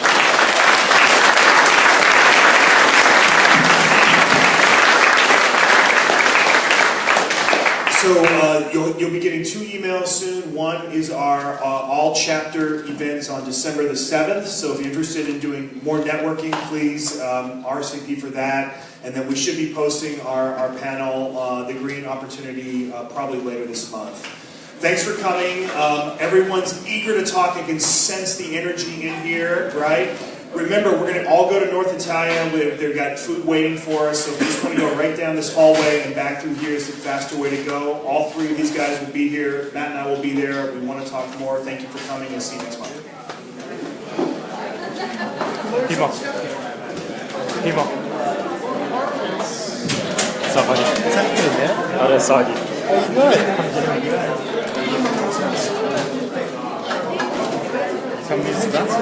So you'll be getting 2 emails soon. One is our all-chapter events on December the 7th. So if you're interested in doing more networking, please RSVP for that. And then we should be posting our panel, The Green Opportunity, probably later this month. Thanks for coming. Everyone's eager to talk. I can sense the energy in here, right? Remember, we're going to all go to North Italia. They've got food waiting for us, so we just want to go right down this hallway and back through here is the faster way to go. All three of these guys will be here. Matt and I will be there. We want to talk more. Thank you for coming, and see you next month.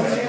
Good.